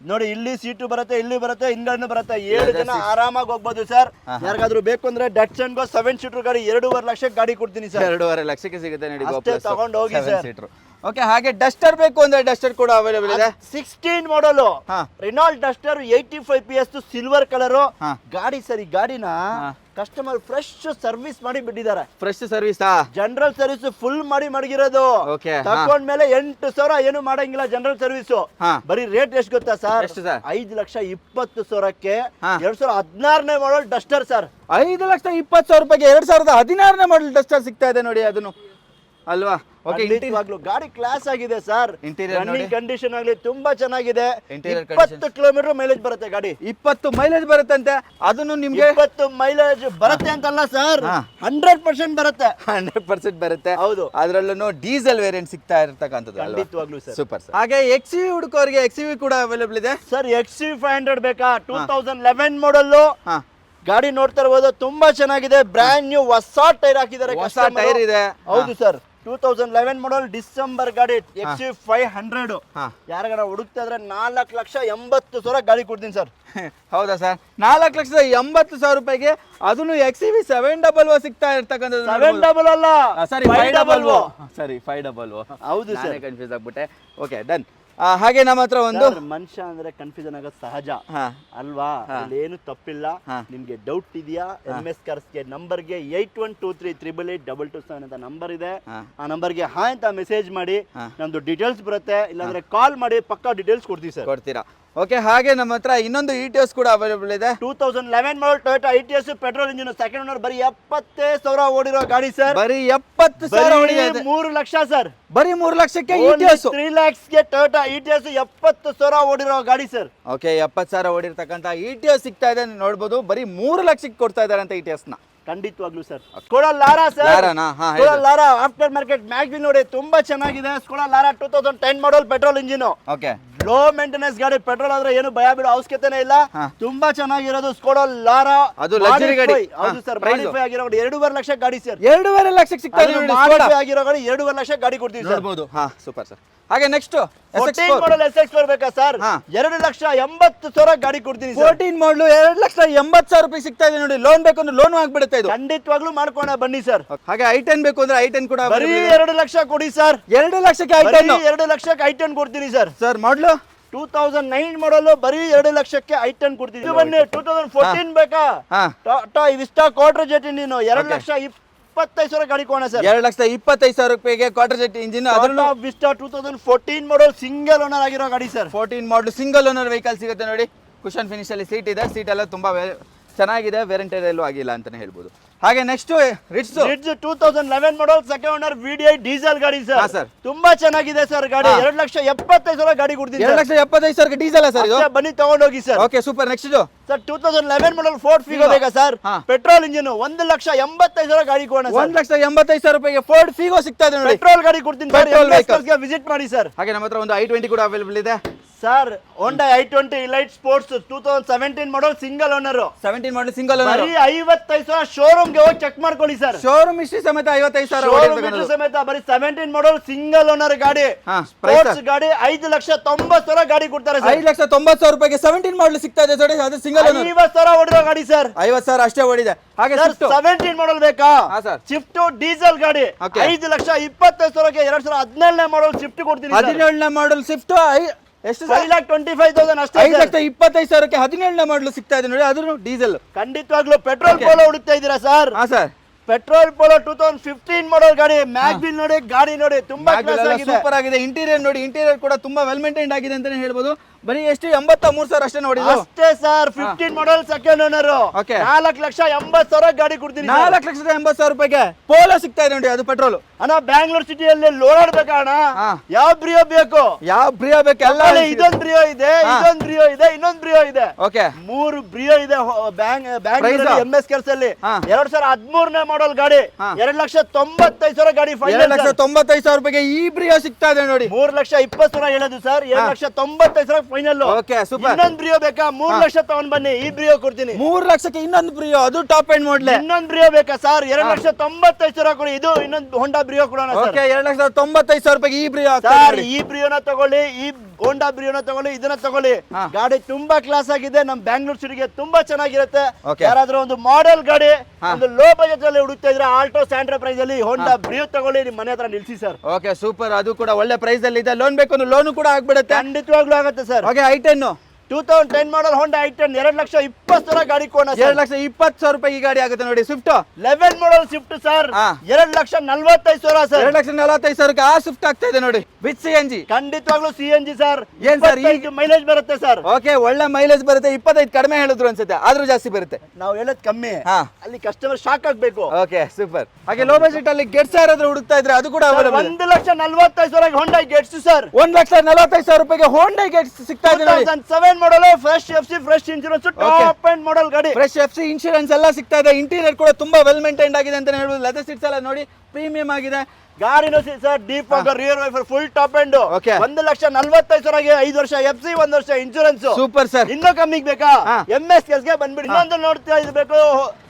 ನೋಡಿ. ಇಲ್ಲಿ ಸೀಟು ಬರುತ್ತೆ, ಇಲ್ಲಿ ಬರುತ್ತೆ, ಹಿಂಗಡೆ ಬರುತ್ತೆ. 7 ಜನ ಆರಾಮಾಗಿ ಹೋಗ್ಬೋದು ಸರ್. ಯಾರಿಗಾದ್ರೂ ಬೇಕು ಅಂದ್ರೆ ಡಟ್ಸನ್ ಗೋ 7 ಸೀಟರ್ ಗಾಡಿ 2.5 ಲಕ್ಷಕ್ಕೆ ಗಾಡಿ ಕೊಡ್ತೀನಿ ಸರ್. 2.5 ಲಕ್ಷಕ್ಕೆ ಸಿಗುತ್ತೆ ನೋಡಿ. ತಗೊಂಡು ಹೋಗಿ ಸರ್. ಓಕೆ ಹಾಗೆ ಡಸ್ಟರ್ ಬೇಕು ಅಂದ್ರೆ ಡಸ್ಟರ್ ಕೂಡ ಅವೈಲೇಬಲ್ ಇದೆ. 16 model Renault Duster 85 PS silver colour ಗಾಡಿ ಸರ್. ಈ ಗಾಡಿನ ಕಸ್ಟಮರ್ ಫ್ರೆಶ್ ಸರ್ವಿಸ್ ಮಾಡಿ ಬಿಟ್ಟಿದ್ದಾರೆ. ಫ್ರೆಶ್ ಸರ್ವಿಸಾ? ಜನರಲ್ ಸರ್ವಿಸ್ ಫುಲ್ ಮಾಡಿ ಮಡಗಿರೋದು. ಓಕೆ. ತಕೊಂಡ್ಮೇಲೆ 8,000 ಏನು ಮಾಡಂಗಿಲ್ಲ ಜನರಲ್ ಸರ್ವಿಸ್. ಬರೀ ರೇಟ್ ಎಷ್ಟು ಗೊತ್ತಾ ಸರ್? ಎಷ್ಟು ಸರ್? 5,20,000ಕ್ಕೆ 2016ನೇ ಮಾಡಲ್ ಡಸ್ಟರ್ ಸರ್. 5,20,000 ರೂಪಾಯಿಗೆ 2016ನೇ ಮಾಡಲ್ ಡಸ್ಟರ್ ಸಿಗ್ತಾ ಇದೆ ನೋಡಿ, ಅದನ್ನು ಅಲ್ವಾ? ಓಕೆ. ಗಾಡಿ ಕ್ಲಾಸ್ ಆಗಿದೆ ಸರ್. ಇಂಟೀರಿಯರ್ ರನ್ನಿಂಗ್ ಕಂಡೀಷನ್ ಆಗಲಿ ತುಂಬಾ ಚೆನ್ನಾಗಿದೆ. ಇಂಟೀರಿಯರ್ 20 ಕಿಲೋಮೀಟರ್ ಮೈಲೇಜ್ ಬರುತ್ತೆ ಗಾಡಿ. 20 ಮೈಲೇಜ್ ಬರುತ್ತಂತೆ. ಅದನ್ನು ನಿಮ್ಗೆ 20 ಮೈಲೇಜ್ ಬರುತ್ತೆ ಅಂತಲ್ಲ ಸರ್, 100% ಬರುತ್ತೆ. 100% ಬರುತ್ತೆ. ಹೌದು. ಅದರಲ್ಲೂ ಡೀಸೆಲ್ ವೇರಿಯಂಟ್ ಸಿಗ್ತಾ ಇರ್ತಕ್ಕಂಥದ್ದು. ಖಂಡಿತವಾಗ್ಲೂ ಸರ್. Super sir. ಹಾಗೆ XUV ಹುಡುಕೋರಿಗೆ XUV ಕೂಡ ಅವೈಲೇಬಲ್ ಇದೆ ಸರ್. XUV 500 ಬೇಕಾ? 2011 ಮಾಡಲ್ಲು ಗಾಡಿ ನೋಡ್ತಾ ಇರ್ಬೋದು. ತುಂಬಾ ಚೆನ್ನಾಗಿದೆ. ಬ್ರ್ಯಾಂಡ್ ನ್ಯೂ ಹೊಸ ಟೈರ್ ಹಾಕಿದ್ದಾರೆ. ಹೊಸ ಟೈರ್ ಇದೆ. ಹೌದು ಸರ್. 2011 ಮಾಡಲ್ ಡಿಸೆಂಬರ್ ಗಾಡಿ. XUV 500 ಯಾರಿಗಾರ ಹುಡುಕ್ತಾ ಇದ್ರೆ 4,80,000 ಗಾಡಿ ಕೊಡ್ತೀನಿ ಸರ್. ಹೌದಾ ಸರ್? 4,80,000 ರೂಪಾಯಿಗೆ ಅದನ್ನು XUV 700 ಸಿಗ್ತಾ ಇರ್ತಕ್ಕಂಥದ್ದು. 700 ಅಲ್ಲ, ಸಾರಿ 500. ಸರಿ 500. ಹೌದು ಸರ್, ಕನ್ಫ್ಯೂಸ್ ಆಗ್ಬಿಟ್ಟೆ. Okay done. ಹಾಗೆ ನಮ್ಮ ಹತ್ರ ಒಂದು ಮನುಷ್ಯ ಅಂದ್ರೆ ಕನ್ಫ್ಯೂಷನ್ ಆಗೋದು ಸಹಜ ಅಲ್ವಾ? ಏನು ತಪ್ಪಿಲ್ಲ. ನಿಮ್ಗೆ ಡೌಟ್ ಇದೆಯಾ? MS ಕಾರ್ಸ್ಗೆ ನಂಬರ್ಗೆ 8123888827 ಅಂತ ನಂಬರ್ ಇದೆ. ಆ ನಂಬರ್ಗೆ ಹಾಯ್ ಅಂತ ಮೆಸೇಜ್ ಮಾಡಿ, ನಮ್ದು ಡೀಟೇಲ್ಸ್ ಬರುತ್ತೆ. ಇಲ್ಲಾಂದ್ರೆ ಕಾಲ್ ಮಾಡಿ, ಪಕ್ಕಾ ಡೀಟೇಲ್ಸ್ ಕೊಡ್ತೀವಿ ಸರ್. ಕೊಡ್ತೀರಾ? ಓಕೆ. ಹಾಗೆ ನಮ್ಮ ಹತ್ರ ಇನ್ನೊಂದು ETS ಕೂಡ ಅವೈಲೇಬಲ್ ಇದೆ. 2011 model Toyota ETS petrol engine, second owner. ಬರೀ 70,000 ಓಡಿರೋ ಗಾಡಿ ಸರ್. ಬರೀ 70,000 ಓಡಿದೆ. 3 ಲಕ್ಷ ಸರ್. ಬರೀ 3 ಲಕ್ಷಕ್ಕೆ ETS. 3 lakhsಗೆ ಟೊಯೋಟಾ ETS 70,000 ಓಡಿರೋ ಗಾಡಿ ಸರ್. ಓಕೆ. 70,000 ಓಡಿರ್ತಕ್ಕಂಥ ETS ಸಿಗ್ತಾ ಇದೆ ನೋಡ್ಬೋದು. ಬರೀ 3 ಲಕ್ಷಕ್ಕೆ ಕೊಡ್ತಾ ಇದ್ದಾರೆ ಅಂತ ETS ನ. ಖಂಡಿತವಾಗ್ಲೂ sir. Skoda Lara sir. Skoda Lara after market mag wheel ನೋಡಿ, ತುಂಬಾ ಚೆನ್ನಾಗಿದೆ. ಸ್ಕೋಡಾ ಲಾರಾ 2010 ಮಾಡಲ್ petrol engine. Okay. Low maintenance ಗಾಡಿ. ಪೆಟ್ರೋಲ್ ಆದ್ರೆ ಏನು ಭಯ ಬಿಡೋ ಅವಶ್ಯಕತೆನೇ ಇಲ್ಲ. ತುಂಬಾ ಚೆನ್ನಾಗಿರೋದು ಸ್ಕೋಡಾ ಲಾರಾ. ಅದು ಲಕ್ಸುರಿ ಗಾಡಿ. ಹೌದು ಸರ್. ಮಾಡಿಫೈ ಆಗಿರೋ ಗಾಡಿ 2.5 ಲಕ್ಷ ಗಾಡಿ ಸರ್. 2.5 ಲಕ್ಷಕ್ಕೆ ಸಿಗ್ತಾ ಇದೆ. ಮಾಡಿಫೈ ಆಗಿರೋ ಗಾಡಿ 2.5 ಲಕ್ಷ ಗಾಡಿ ಕೊಡ್ತೀವಿ ಸರ್. ನೋಡಬಹುದು. Super sir. ಹಾಗೆ ನೆಕ್ಸ್ಟ್ 14 ಮಾಡಲ್ SX4 ಬೇಕಾ ಸರ್? 2,80,000 ಗಾಡಿ ಕೊಡ್ತೀನಿ ಸರ್. 14 ಮಾಡಲು 2,80,000 ರೂಪಾಯಿ ಸಿಗ್ತಾ ಇದೆ ನೋಡಿ. ಲೋನ್ ಬೇಕು ಅಂದ್ರೆ ಲೋನ್ ಆಗ್ಬಿಡುತ್ತೆ ಇದು. ಖಂಡಿತವಾಗ್ಲೂ ಮಾಡ್ಕೊಂಡ ಬನ್ನಿ ಸರ್. ಹಾಗೆ I10 ಬೇಕು ಅಂದ್ರೆ I10 ಕೂಡ ಬರೀ 2 ಲಕ್ಷ ಕೊಡಿ ಸರ್. 2 ಲಕ್ಷಕ್ಕೆ I10. 2 ಲಕ್ಷಕ್ಕೆ I10 ಕೊಡ್ತೀನಿ ಸರ್. ಸರ್ ಮಾಡಲು 2009 ಮಾಡಲ್ ಬರೀ 2 ಲಕ್ಷಕ್ಕೆ I10 ಕೊಡ್ತೀನಿ. ಇದು ಬನ್ನಿ 2014 ಬೇಕಾ? Tata Vista quarter jet engine 2,25,000 ಗಾಡಿ ಕೊಡೋಣ ಸರ್. 2,25,000 ರೂಪಾಯಿಗೆ ಕ್ವಾರ್ಟರ್ ಜೆಟ್ ಇಂಜಿನ್. ಅದನ್ನು ವಿಸ್ಟಾ 2014 ಮಾಡಲ್ ಸಿಂಗಲ್ ಓನರ್ ಆಗಿರೋ ಗಾಡಿ sir. 14 model single owner vehicle ಸಿಗುತ್ತೆ ನೋಡಿ. ಕುಶನ್ ಫಿನಿಶ್ ಅಲ್ಲಿ ಸೀಟ್ ಇದೆ. ಸೀಟ್ ಎಲ್ಲ ತುಂಬಾ ಚೆನ್ನಾಗಿದೆ. ವೇರಿಯಂಟ್ ಎಲ್ಲೂ ಆಗಿಲ್ಲ ಅಂತಾನೆ ಹೇಳ್ಬೋದು. ಹಾಗೆ ನೆಕ್ಸ್ಟ್ ರಿಟ್ಸ್ 2011 ಮಾಡಲ್ ಸೆಕೆಂಡ್ ಓನರ್ VDI ಡೀಸೆಲ್ ಗಾಡಿ ಸರ್. ತುಂಬಾ ಚೆನ್ನಾಗಿದೆ ಸರ್ ಗಾಡಿ. 2,75,000 ಗಾಡಿ ಕೊಡ್ತೀನಿ. 2,75,000 ಡೀಸೆಲ್ ಸರ್ ಇದು. ಬನ್ನಿ ತಗೊಂಡೋಗಿ sir. Okay super. Next sir 2011 ಮಾಡಲ್ ಫೋರ್ಡ್ ಫಿಗೋ ಬೇಕಾ ಸರ್? ಪೆಟ್ರೋಲ್ ಇಂಜಿನ್ 1,85,000 ಗಾಡಿ ಕೊಡೋಣ. 1,85,000 ರೂಪಾಯಿಗೆ ಫೋರ್ಡ್ ಫಿಗೋ ಸಿಗ್ತಾ ಇದೆ ನೋಡಿ. ಪೆಟ್ರೋಲ್ ಗಾಡಿ ಕೊಡ್ತೀನಿ ಸರ್. ವಿಸಿಟ್ ಮಾಡಿ ಸರ್. ಹಾಗೆ ನಮ್ಮ ಹತ್ರ ಒಂದು I20 ಕೂಡ ಅವೈಲೇಬಲ್ ಇದೆ ಸರ್. ಹೋಂಡಾ I20 elite sports 2017 model single owner. 17 model single owner. ಬರೀ 55,000 ಶೋರೂಮ್ ಗೆ ಹೋಗಿ ಚೆಕ್ ಮಾಡ್ಕೊಳ್ಳಿ ಸರ್. ಶೋರೂಮ್ ಹಿಸ್ಟ್ರಿ ಸಮೇತ 55,000 ಸಮೇತ. ಬರೀ 17 ಮಾಡಲ್ ಸಿಂಗಲ್ ಓನರ್ ಗಾಡಿ. ಸ್ಪೋರ್ಟ್ಸ್ ಗಾಡಿ 5,90,000 ಗಾಡಿ ಕೊಡ್ತಾರೆ ಸರ್. 5,90,000 ರೂಪಾಯಿಗೆ 17 ಮಾಡಲ್ ಸಿಗ್ತಾ ಇದೆ ನೋಡಿ. ಅದು ಸಿಂಗಲ್ ಓನರ್. 50,000 ಓಡಿರೋ ಗಾಡಿ ಸರ್. 50,000 ಅಷ್ಟೇ ಓಡಿದೆ. ಹಾಗೆ 17 ಮಾಡಲ್ ಬೇಕಾ? ಸ್ವಿಫ್ಟ್ ಡೀಸೆಲ್ ಗಾಡಿ 5,25,000ಗೆ 2017 ಮಾಡಲ್ ಸ್ವಿಫ್ಟ್ ಕೊಡ್ತೀನಿ. 17 ಮಾಡಲ್ ಸ್ವಿಫ್ಟ್ ಎಷ್ಟು? 5,25,000 ಅಷ್ಟೇ. 5,25,000ಕ್ಕೆ 17 ಮಾಡಲು ಸಿಗ್ತಾ ಇದೆ ನೋಡಿ. ಅದು ಡೀಸೆಲ್. ಖಂಡಿತವಾಗ್ಲೂ ಪೆಟ್ರೋಲ್ ಪೋಲೋ ಹುಡುಕ್ತಾ ಇದ್ದೀರಾ ಸರ್? ಸರ್ ಪೆಟ್ರೋಲ್ ಪೋಲೋ 2015 ಮಾಡಲ್ ಗಾಡಿ. ಮ್ಯಾಗ್ವಿಲ್ ನೋಡಿ, ಗಾಡಿ ನೋಡಿ ತುಂಬಾ ಸೂಪರ್ ಆಗಿದೆ. ಇಂಟೀರಿಯರ್ ನೋಡಿ. ಇಂಟೀರಿಯರ್ ಕೂಡ ತುಂಬಾ ವೆಲ್ ಮೇಂಟೈನ್ಡ್ ಆಗಿದೆ ಅಂತಾನೆ ಹೇಳ್ಬೋದು. ಬರೀ ಎಷ್ಟು 83,000 ಅಷ್ಟೇ ನೋಡಿ. ಅಷ್ಟೇ ಸರ್. 15 ಮಾಡಲ್ ಸೆಕೆಂಡ್ ಓನರ್. 4,80,000 ಗಾಡಿ ಕೊಡ್ತೀನಿ. 4,80,000 ರೂಪಾಯಿಗೆ ಪೋಲೋ ಸಿಗ್ತಾ ಇದೆ ನೋಡಿ. ಅದು ಪೆಟ್ರೋಲ್. ಅಣ್ಣ ಬ್ಯಾಂಗ್ಳೂರ್ ಸಿಟಿಯಲ್ಲಿ ಲೋಡಾಡ್ಬೇಕಾ ಅಣ್ಣ? ಯಾವ ಬ್ರಿಯೋ ಬೇಕು? ಯಾವ ಬ್ರಿಯೋ ಬೇಕು? ಎಲ್ಲ ಇದೊಂದು ಬ್ರಿಯೋ ಇದೆ, ಇದೊಂದು ಬ್ರಿಯೋ ಇದೆ, ಇನ್ನೊಂದು ಬ್ರಿಯೋ ಇದೆ. ಓಕೆ 3 ಬ್ರಿಯೋ ಇದೆ. MS ಕಾರ್ಸ್ ಅಲ್ಲಿ 2013 ಮಾಡಲ್ ಗಾಡಿ 2,90,000 ಗಾಡಿ. 2,95,000 ರೂಪಾಯಿಗೆ ಈ ಬ್ರಿಯೋ ಸಿಗ್ತಾ ಇದೆ ನೋಡಿ. 3,20,000 ಹೇಳೋದು ಸರ್. 2,90,000 ಫೈನಲ್. Okay super. ಇನ್ನೊಂದು ಬ್ರಿಯೋ ಬೇಕಾ? 3 ಲಕ್ಷ ತಗೊಂಡ್ ಬನ್ನಿ, ಈ ಬ್ರಿಯೋ ಕೊಡ್ತೀನಿ. 3 ಲಕ್ಷಕ್ಕೆ ಇನ್ನೊಂದು ಬ್ರಿಯೋ, ಅದು ಟಾಪ್ ಎಂಡ್ ಮಾಡಲ್. ಇನ್ನೊಂದು ಬ್ರಿಯೋ ಬೇಕಾ ಸರ್? 2,95,000 ಕೊಡಿ. ಇದು ಇನ್ನೊಂದು ಹೋಂಡಾ ಬ್ರಿಯೋ ಕೊಡೋಣ ಸರ್. ಓಕೆ 2,95,000 ರೂಪಾಯಿಗೆ ಈ ಬ್ರಿಯೋ ಸರ್. ಈ ಬ್ರಿಯೋನ ತಗೊಳ್ಳಿ, ಈ ಹೋಂಡಾ ಬ್ರಿಯೋನ ತಗೊಳ್ಳಿ, ಇದನ್ನ ತಗೊಳ್ಳಿ. ಗಾಡಿ ತುಂಬಾ ಕ್ಲಾಸ್ ಆಗಿದೆ. ನಮ್ ಬ್ಯಾಂಗ್ಳೂರ್ ಸಿಟಿಗೆ ತುಂಬಾ ಚೆನ್ನಾಗಿರುತ್ತೆ. ಯಾರಾದ್ರೂ ಒಂದು ಮಾಡೆಲ್ ಗಾಡಿ ಒಂದು ಲೋ ಬಜೆಟ್ ಅಲ್ಲಿ ಹುಡುಕ್ತಾ ಇದ್ರೆ ಆಲ್ಟೋ ಸ್ಯಾಂಟ್ರಾ ಪ್ರೈಸ್ ಅಲ್ಲಿ ಹೋಂಡಾ ಬ್ರಿಯೋ ತಗೊಳ್ಳಿ, ನಿಮ್ ಮನೆ ಹತ್ರ ನಿಲ್ಸಿ ಸರ್. Okay super. ಅದು ಕೂಡ ಒಳ್ಳೆ ಪ್ರೈಸ್ ಅಲ್ಲಿ ಇದೆ. ಲೋನ್ ಬೇಕು ಅಂದ್ರೆ ಲೋನ್ ಕೂಡ ಆಗ್ಬಿಡುತ್ತೆ. ಖಂಡಿತವಾಗ್ಲೂ ಆಗುತ್ತೆ ಸರ್. ಹಾಗೆ I10 2010 ಮಾಡಲ್ ಹೋಂಡಾ i10 2,20,000 ಗಾಡಿ ಕೊಡೋಣ ಸರ್. 2,20,000 ರೂಪಾಯಿ ಈ ಗಾಡಿ ಆಗುತ್ತೆ ನೋಡಿ. ಸ್ವಿಫ್ಟ್ 11 ಮಾಡಲ್ ಸ್ವಿಫ್ಟ್ ಸರ್, ಹಾ. 2,45,000 ಸರ್. 2,45,000 ಆ ಸ್ವಿಫ್ಟ್ ಆಗ್ತಾ ಇದೆ ನೋಡಿ ವಿತ್ CNG. ಖಂಡಿತವಾಗ್ಲೂ CNG ಸರ್. ಏನ್ ಸರ್ ಮೈಲೇಜ್ ಬರುತ್ತೆ ಸರ್. ಓಕೆ, ಒಳ್ಳೆ ಮೈಲೇಜ್ ಬರುತ್ತೆ. 25 ಕಡಿಮೆ ಹೇಳಿದ್ರು ಅನ್ಸುತ್ತೆ, ಆದ್ರೂ ಜಾಸ್ತಿ ಬರುತ್ತೆ. ನಾವು ಹೇಳೋದ್ ಕಮ್ಮಿ, ಹಾ. ಅಲ್ಲಿ ಕಸ್ಟಮರ್ ಶಾಕ್ ಆಗ್ಬೇಕು. Okay, super. ಹಾಗೆ ಲೋ ಬಜೆಟ್ ಅಲ್ಲಿ ಗೆಟ್ಸ್ ಯಾರಾದ್ರೂ ಹುಡುಕ್ತಾ ಇದ್ರೆ ಅದು ಕೂಡ ಅವೈಲೇಬಲ್. 1,45,000 ಹೋಂಡಾ ಗೆಟ್ಸ್ ಸರ್. 1,45,000 ರೂಪಾಯಿಗೆ ಹೋಂಡಾ ಗೆಟ್ಸ್ ಸಿಗ್ತಾ ಇದೆ ನೋಡಿ. 2007 model, fresh FC, fresh insurance, top end model ಗಾಡಿ. ಫ್ರೆಶ್ FC ಇನ್ಶೂರೆನ್ಸ್ ಎಲ್ಲ ಸಿಗ್ತಾ ಇದೆ. ಇಂಟೀರಿಯರ್ ಕೂಡ ತುಂಬಾ ವೆಲ್ ಮೇಂಟೈನ್ ಆಗಿದೆ ಅಂತ ಹೇಳ್ಬೋದು. ಲೆದರ್ ಸೀಟ್ಸ್ ಎಲ್ಲ ನೋಡಿ ಪ್ರೀಮಿಯಂ ಆಗಿದೆ. ಗಾಡಿನೂ sir deep fogger, rear wiper, full top end. Okay. 1,45,000 5 ವರ್ಷ FC, 1 ವರ್ಷ ಇನ್ಶೂರೆನ್ಸ್. Super sir. ಇನ್ನೂ ಕಮ್ಮಿಗೆ ಬೇಕಾ? ಹಾ. MS ಕೆಲ್ಸ್ಗೆ ಬಂದ್ಬಿಡಿ. ಇನ್ನೊಂದು ನೋಡ್ತಾ ಇದ್ಬೇಕು,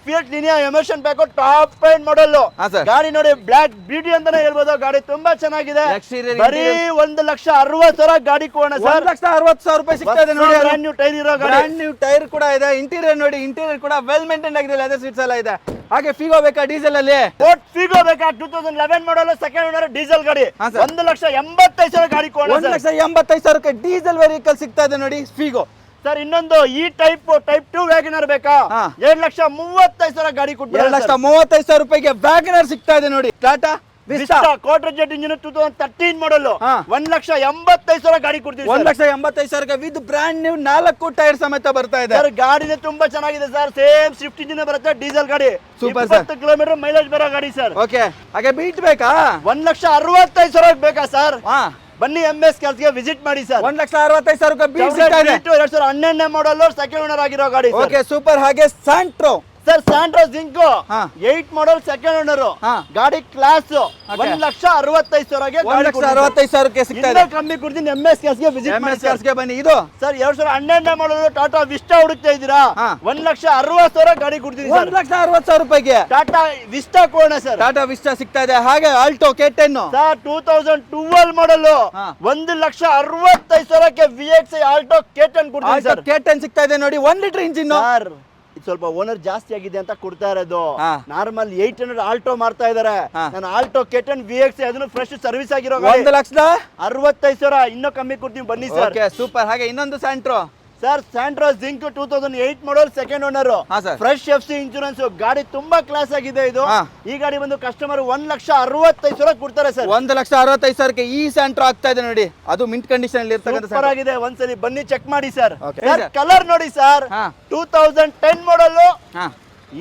Fiat Linea emotion pack, top end model. ಹಾ, sir. ಗಾಡಿ ನೋಡಿ ಬ್ಲಾಕ್ ಬ್ಯೂಟಿ ಅಂತಾನೆ ಹೇಳ್ಬೋದು. ಗಾಡಿ ತುಂಬಾ ಚೆನ್ನಾಗಿದೆ. Exterior, ಬರೀ interior. 1,60,000 ಗಾಡಿ ಕೊಡೋಣ ಸರ್. 1,60,000 ರೂಪಾಯಿ ಸಿಗ್ತಾ ಇದೆ ನೋಡಿ. ಬ್ರ್ಯಾಂಡ್ ನ್ಯೂ ಟೈರ್ ಇರೋ ಗಾಡಿ. ಬ್ರ್ಯಾಂಡ್ ನ್ಯೂ ಟೈರ್ ಕೂಡ ಇದೆ. ಇಂಟೀರಿಯರ್ ನೋಡಿ, ಇಂಟೀರಿಯರ್ ಕೂಡ ವೆಲ್ ಮೇಂಟೈನ್ ಆಗಿದೆ. ಲೆದರ್ ಸೀಟ್ಸ್ ಎಲ್ಲ ಇದೆ. ಹಾಗೆ ಫಿಗೋ ಬೇಕಾ ಡೀಸೆಲ್ ಅಲ್ಲಿ? ಫೋರ್ಡ್ ಫಿಗೋ ಬೇಕಾ? 2011 ಮಾಡಲ್, ಸೆಕೆಂಡ್ ಓನರ್, ಡೀಸೆಲ್ ಗಾಡಿ. ಹಾ, sir. 1,85,000 ಗಾಡಿ ಕೊಡೋಣ ಸರ್. 1,85,000 ಡೀಸೆಲ್ ವೆಹಿಕಲ್ ಸಿಗ್ತಾ ಇದೆ ನೋಡಿ ಫಿಗೋ. ಸರ್ ಇನ್ನೊಂದು ಈ ಟೈಪ್ 2 ವ್ಯಾಗನರ್ ಬೇಕಾ? ಹಾ. 2,35,000 ಗಾಡಿ ಕೊಡ್ತಾರೆ. 2,35,000 ರೂಪಾಯಿಗೆ ವ್ಯಾಗನರ್ ಸಿಗ್ತಾ ಇದೆ ನೋಡಿ. Tata Vista quarter jet engine 2013 ಮಾಡಲ್, ಹಾ. 1,85,000 ಗಾಡಿ ಕೊಡ್ತೀವಿ sir. 1,85,000 with brand new 4 tyre ಸಮೇತ ಬರ್ತಾ ಇದೆ. ಸರ್ ಗಾಡಿನೇ ತುಂಬಾ ಚೆನ್ನಾಗಿದೆ ಸರ್. ಸೇಮ್ ಸ್ವಿಫ್ಟ್ ಇಂಜಿನ್ ಬರುತ್ತೆ, ಡೀಸೆಲ್ ಗಾಡಿ. Super, sir. 20 ಕಿಲೋಮೀಟರ್ ಮೈಲೇಜ್ ಬರೋ ಗಾಡಿ ಸರ್. ಓಕೆ, ಹಾಗೆ ಬೀಟ್ ಬೇಕಾ? 1,65,000 ಬೇಕಾ ಸರ್? ಹಾ, ಬನ್ನಿ MS ಕೆಲ್ಸ್ಗೆ ವಿಸಿಟ್ ಮಾಡಿ ಸರ್. 1,65,000 ಬೀಟ್ ಸಿಗ್ತಾ ಇದೆ. 2012 ಮಾಡಲ್, ಸೆಕೆಂಡ್ ಓನರ್ ಆಗಿರೋ ಗಾಡಿ ಸರ್. Okay, super. ಹಾಗೆ ಸ್ಯಾಂಟ್ರೋ ಸರ್, ಸ್ಯಾಂಟ್ರೋ ಜಿಂಕೋ ಹಾ. 8 ಮಾಡಲ್, ಸೆಕೆಂಡ್ ಓನರ್. ಹಾ. ಗಾಡಿ ಕ್ಲಾಸ್. Okay. 1,65,000 1,65,000 ಸಿಗ್ತಾ ಇದೆ. ಕಮ್ಮಿ ಕೊಡ್ತೀನಿ. MS ಕೆಲ್ಸ್ಗೆ ವಿಸಿಟ್ ಮಾಡಿ MS ಕಾರ್ಸ್ಗೆ ಬನ್ನಿ. ಇದು ಸರ್ 2012 ಮಾಡಲ್ ಟಾಟಾ ವಿಸ್ಟಾ ಹುಡುಕ್ತಾ ಇದ್ದೀರಾ? ಹಾ. 1,60,000 ಗಾಡಿ ಕೊಡ್ತೀನಿ ಸರ್. 1,60,000 ರೂಪಾಯಿಗೆ ಟಾಟಾ ವಿಸ್ಟಾ ಕೊಡೋಣ ಸರ್. ಟಾಟಾ ವಿಸ್ಟಾ ಸಿಗ್ತಾ ಇದೆ. ಹಾಗೆ ಆಲ್ಟೋ K10 ಸರ್ 2012 ಮಾಡಲ್, ಹಾ. 1,65,000 VXI ಆಲ್ಟೋ K10 ಕೊಡ್ತೀನಿ ಸರ್. K10 ಸಿಗ್ತಾ ಇದೆ ನೋಡಿ. 1 ಲೀಟರ್ ಇಂಜಿನ್. ಸರ್ ಇದು ಸ್ವಲ್ಪ ಓನರ್ ಜಾಸ್ತಿ ಆಗಿದೆ ಅಂತ ಕೊಡ್ತಾ ಇರೋದು. ಹಾ. ನಾರ್ಮಲ್ 800 ಆಲ್ಟೋ ಮಾಡ್ತಾ ಇದಾರೆ. ಹಾ. ನಾನು ಆಲ್ಟೋ K10 VXI ಅದನ್ನು ಫ್ರೆಶ್ ಸರ್ವಿಸ್ ಆಗಿರೋ ಗಾಡಿ. 1,65,000 ಇನ್ನೂ ಕಮ್ಮಿ ಕೊಡ್ತೀನಿ ಬನ್ನಿ ಸರ್. Okay, super. ಹಾಗೆ ಇನ್ನೊಂದು Santro sir, Santro zinc 2008 model, second owner, ಹಾ, sir. Fresh FC insurance. ಗಾಡಿ ತುಂಬಾ ಕ್ಲಾಸ್ ಆಗಿದೆ ಇದು. ಹಾ. ಈ ಗಾಡಿ ಬಂದು ಕಸ್ಟಮರ್ 1,65,000 ಕೊಡ್ತಾರೆ ಸರ್. 1,65,000 ಈ ಸ್ಯಾಂಟ್ರೋ ಆಗ್ತಾ ಇದೆ ನೋಡಿ. ಅದು ಮಿಂಟ್ ಕಂಡೀಷನ್ ಅಲ್ಲಿ ಇರ್ತಕ್ಕಂಥ ಸೂಪರ್ ಆಗಿದೆ. ಒಂದ್ಸಲಿ ಬನ್ನಿ ಚೆಕ್ ಮಾಡಿ ಸರ್. Okay. ಸರ್ ಕಲರ್ ನೋಡಿ ಸರ್. ಹಾ. 2010 ಮಾಡಲ್. ಹಾ,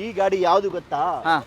ಈ ಗಾಡಿ ಯಾವ್ದು ಗೊತ್ತಾ? ಹಾ.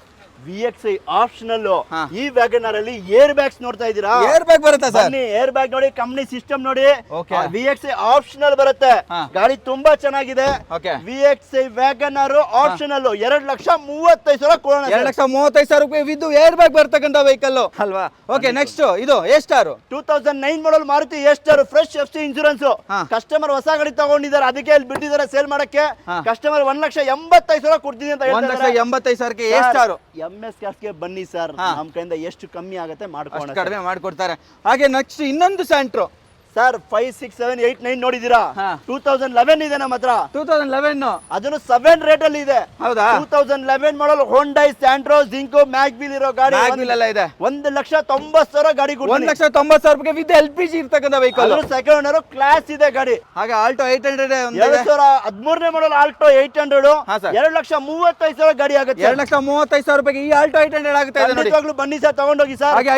VXI optional. ಹಾ. ಈ ವ್ಯಾಗನರ್ ಅಲ್ಲಿ ಏರ್ ಬ್ಯಾಗ್ಸ್ ನೋಡ್ತಾ ಇದೀರಾ? ಏರ್ ಬ್ಯಾಗ್ ಬರುತ್ತಾ ಸರ್? ಬನ್ನಿ, ಏರ್ ಬ್ಯಾಗ್ ನೋಡಿ, ಕಂಪ್ನಿ ಸಿಸ್ಟಮ್ ನೋಡಿ. Okay. VXI ಆಪ್ಷನಲ್ ಬರುತ್ತೆ. ಹಾ. ಗಾಡಿ ತುಂಬಾ ಚೆನ್ನಾಗಿದೆ. Okay. VXI ವ್ಯಾಗನರ್ ಆಪ್ಷನಲ್ 2,35,000 ಕೊಡೋಣ ಸರ್. 2,35,000 ರೂಪಾಯಿ ವಿದ್ ಏರ್ ಬ್ಯಾಗ್ ಬರ್ತಕ್ಕಂಥ ವೆಹಿಕಲ್ ಅಲ್ವಾ? ಓಕೆ, ನೆಕ್ಸ್ಟ್ ಇದು A star 2009 model Maruti A star, fresh FC insurance. ಹಾ. ಕಸ್ಟಮರ್ ಹೊಸ ಗಾಡಿ ತಗೊಂಡಿದ್ದಾರೆ, ಅದಕ್ಕೆ ಇಲ್ಲಿ ಬಿಟ್ಟಿದ್ದಾರೆ ಸೇಲ್ ಮಾಡಕ್ಕೆ. ಹಾ. ಕಸ್ಟಮರ್ 1,85,000 ಕೊಡ್ತೀನಿ ಅಂತ ಹೇಳ್ತಾರೆ. 1,85,000 ಎ ಸ್ಟಾರ್. MS ಕಾರ್ಸ್ಗೆ ಬನ್ನಿ ಸರ್. ಹಾ. ನಮ್ ಕೈಯಿಂದ ಎಷ್ಟು ಕಮ್ಮಿ ಆಗುತ್ತೆ ಮಾಡ್ಕೋಣ ಅಷ್ಟು ಕಡಿಮೆ ಮಾಡ್ಕೊಡ್ತಾರೆ. ಹಾಗೆ ನೆಕ್ಸ್ಟ್ ಇನ್ನೊಂದು ಸ್ಯಾಂಟ್ರೋ ಸರ್. 5, 6, 7, 8, 9 ನೋಡಿದೀರಾ? ಹಾ. 2011 ಇದೆ ನಮ್ಮ ಹತ್ರ. 2011 ಅದನ್ನು 7 ರೇಟ್ ಅಲ್ಲಿ ಇದೆ. ಹೌದಾ? 2011 ಮಾಡಲ್ ಹೋಂಡೈ ಸ್ಯಾಂಟ್ರೋ ಜಿಂಕೋ ಮ್ಯಾಗ್ವಿಲ್ ಇರೋ ಗಾಡಿ. ಮ್ಯಾಗ್ವಿಲ್ ಎಲ್ಲ ಇದೆ. 1,90,000 ಗಾಡಿ ಕೊಡ್ತೀನಿ. 1,90,000 ರೂಪಾಯಿ ವಿತ್ LPG ಇರ್ತಕ್ಕಂಥ ವೆಹಿಕಲ್. ಸೆಕೆಂಡ್ ಓನರ್, ಕ್ಲಾಸ್ ಇದೆ ಗಾಡಿ. ಹಾಗೆ ಆಲ್ಟೋ 800 2013 ಮಾಡಲ್ ಆಲ್ಟೋ 800. ಹಾ, sir. 2,35,000 ಗಾಡಿ ಆಗುತ್ತೆ. 2,35,000 ರೂಪಾಯಿ ಈ ಆಲ್ಟೋ 800 ಆಗುತ್ತೆ ನೋಡಿ. ಖಂಡಿತವಾಗ್ಲೂ ಬನ್ನಿ ಸರ್, ತಗೊಂಡೋಗಿ ಸರ್. ಹಾಗೆ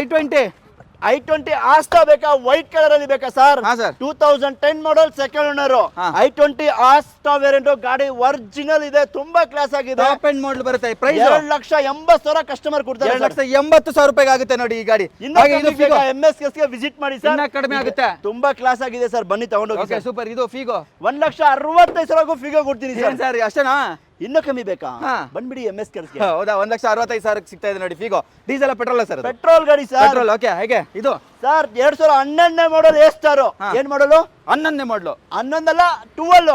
i20 ಆಸ್ಟಾ ಬೇಕಾ? ವೈಟ್ ಕಲರ್ ಅಲ್ಲಿ ಬೇಕಾ ಸರ್? ಹಾ, sir. 2010 ಮಾಡಲ್, ಸೆಕೆಂಡ್ ಓನರ್. ಹಾ. i20 ಆಸ್ಟಾ ವೇರಿಯಂಟ್ ಗಾಡಿ ಒರಿಜಿನಲ್ ಇದೆ, ತುಂಬಾ ಕ್ಲಾಸ್ ಆಗಿದೆ. ಟಾಪ್ ಎಂಡ್ ಮಾಡಲ್ ಬರುತ್ತೆ. ಪ್ರೈಸ್ 2,80,000 ಕಸ್ಟಮರ್ ಕೊಡ್ತಾರೆ ಸರ್. 2,80,000 ರೂಪಾಯಿ ಆಗುತ್ತೆ ನೋಡಿ ಈ ಗಾಡಿ. ಇನ್ನು ಹಾಗೆ ಇದು ಫಿಗೋ MS ಗೆ ವಿಸಿಟ್ ಮಾಡಿ ಸರ್. ಇನ್ನ ಕಡಿಮೆ ಆಗುತ್ತೆ. ತುಂಬಾ ಕ್ಲಾಸ್ ಆಗಿದೆ ಸರ್, ಬನ್ನಿ ತಗೊಂಡೋಗಿ ಓಕೆ, ಸರ್. ಸೂಪರ್. ಇದು ಫಿಗೋ 1,65,000 ಫಿಗೋ ಕೊಡ್ತೀನಿ ಏನ್ ಸರ್. ಸರ್ ಅಷ್ಟೇನಾ? ಇನ್ನೂ ಕಮ್ಮಿ ಬೇಕಾ? ಹಾ. ಬಂದ್ಬಿಡಿ MS ಕೆಲ್ಸಕ್ಕೆ. ಹೌದಾ? 1,65,000 ಸಿಗ್ತಾ ಇದೆ ನೋಡಿ Figo. Diesel petrol sir? Petrol ಗಾಡಿ ಸರ್. ಪೆಟ್ರೋಲ್. ಓಕೆ, ಹಾಗೆ ಇದು ಸರ್ 2011 ಮಾಡಲ್ ಎ ಸ್ಟಾರ್. ಹಾ. ಏನ್ ಮಾಡಲು? 11ನೇ ಮಾಡಲು. 11 ಅಲ್ಲ, 12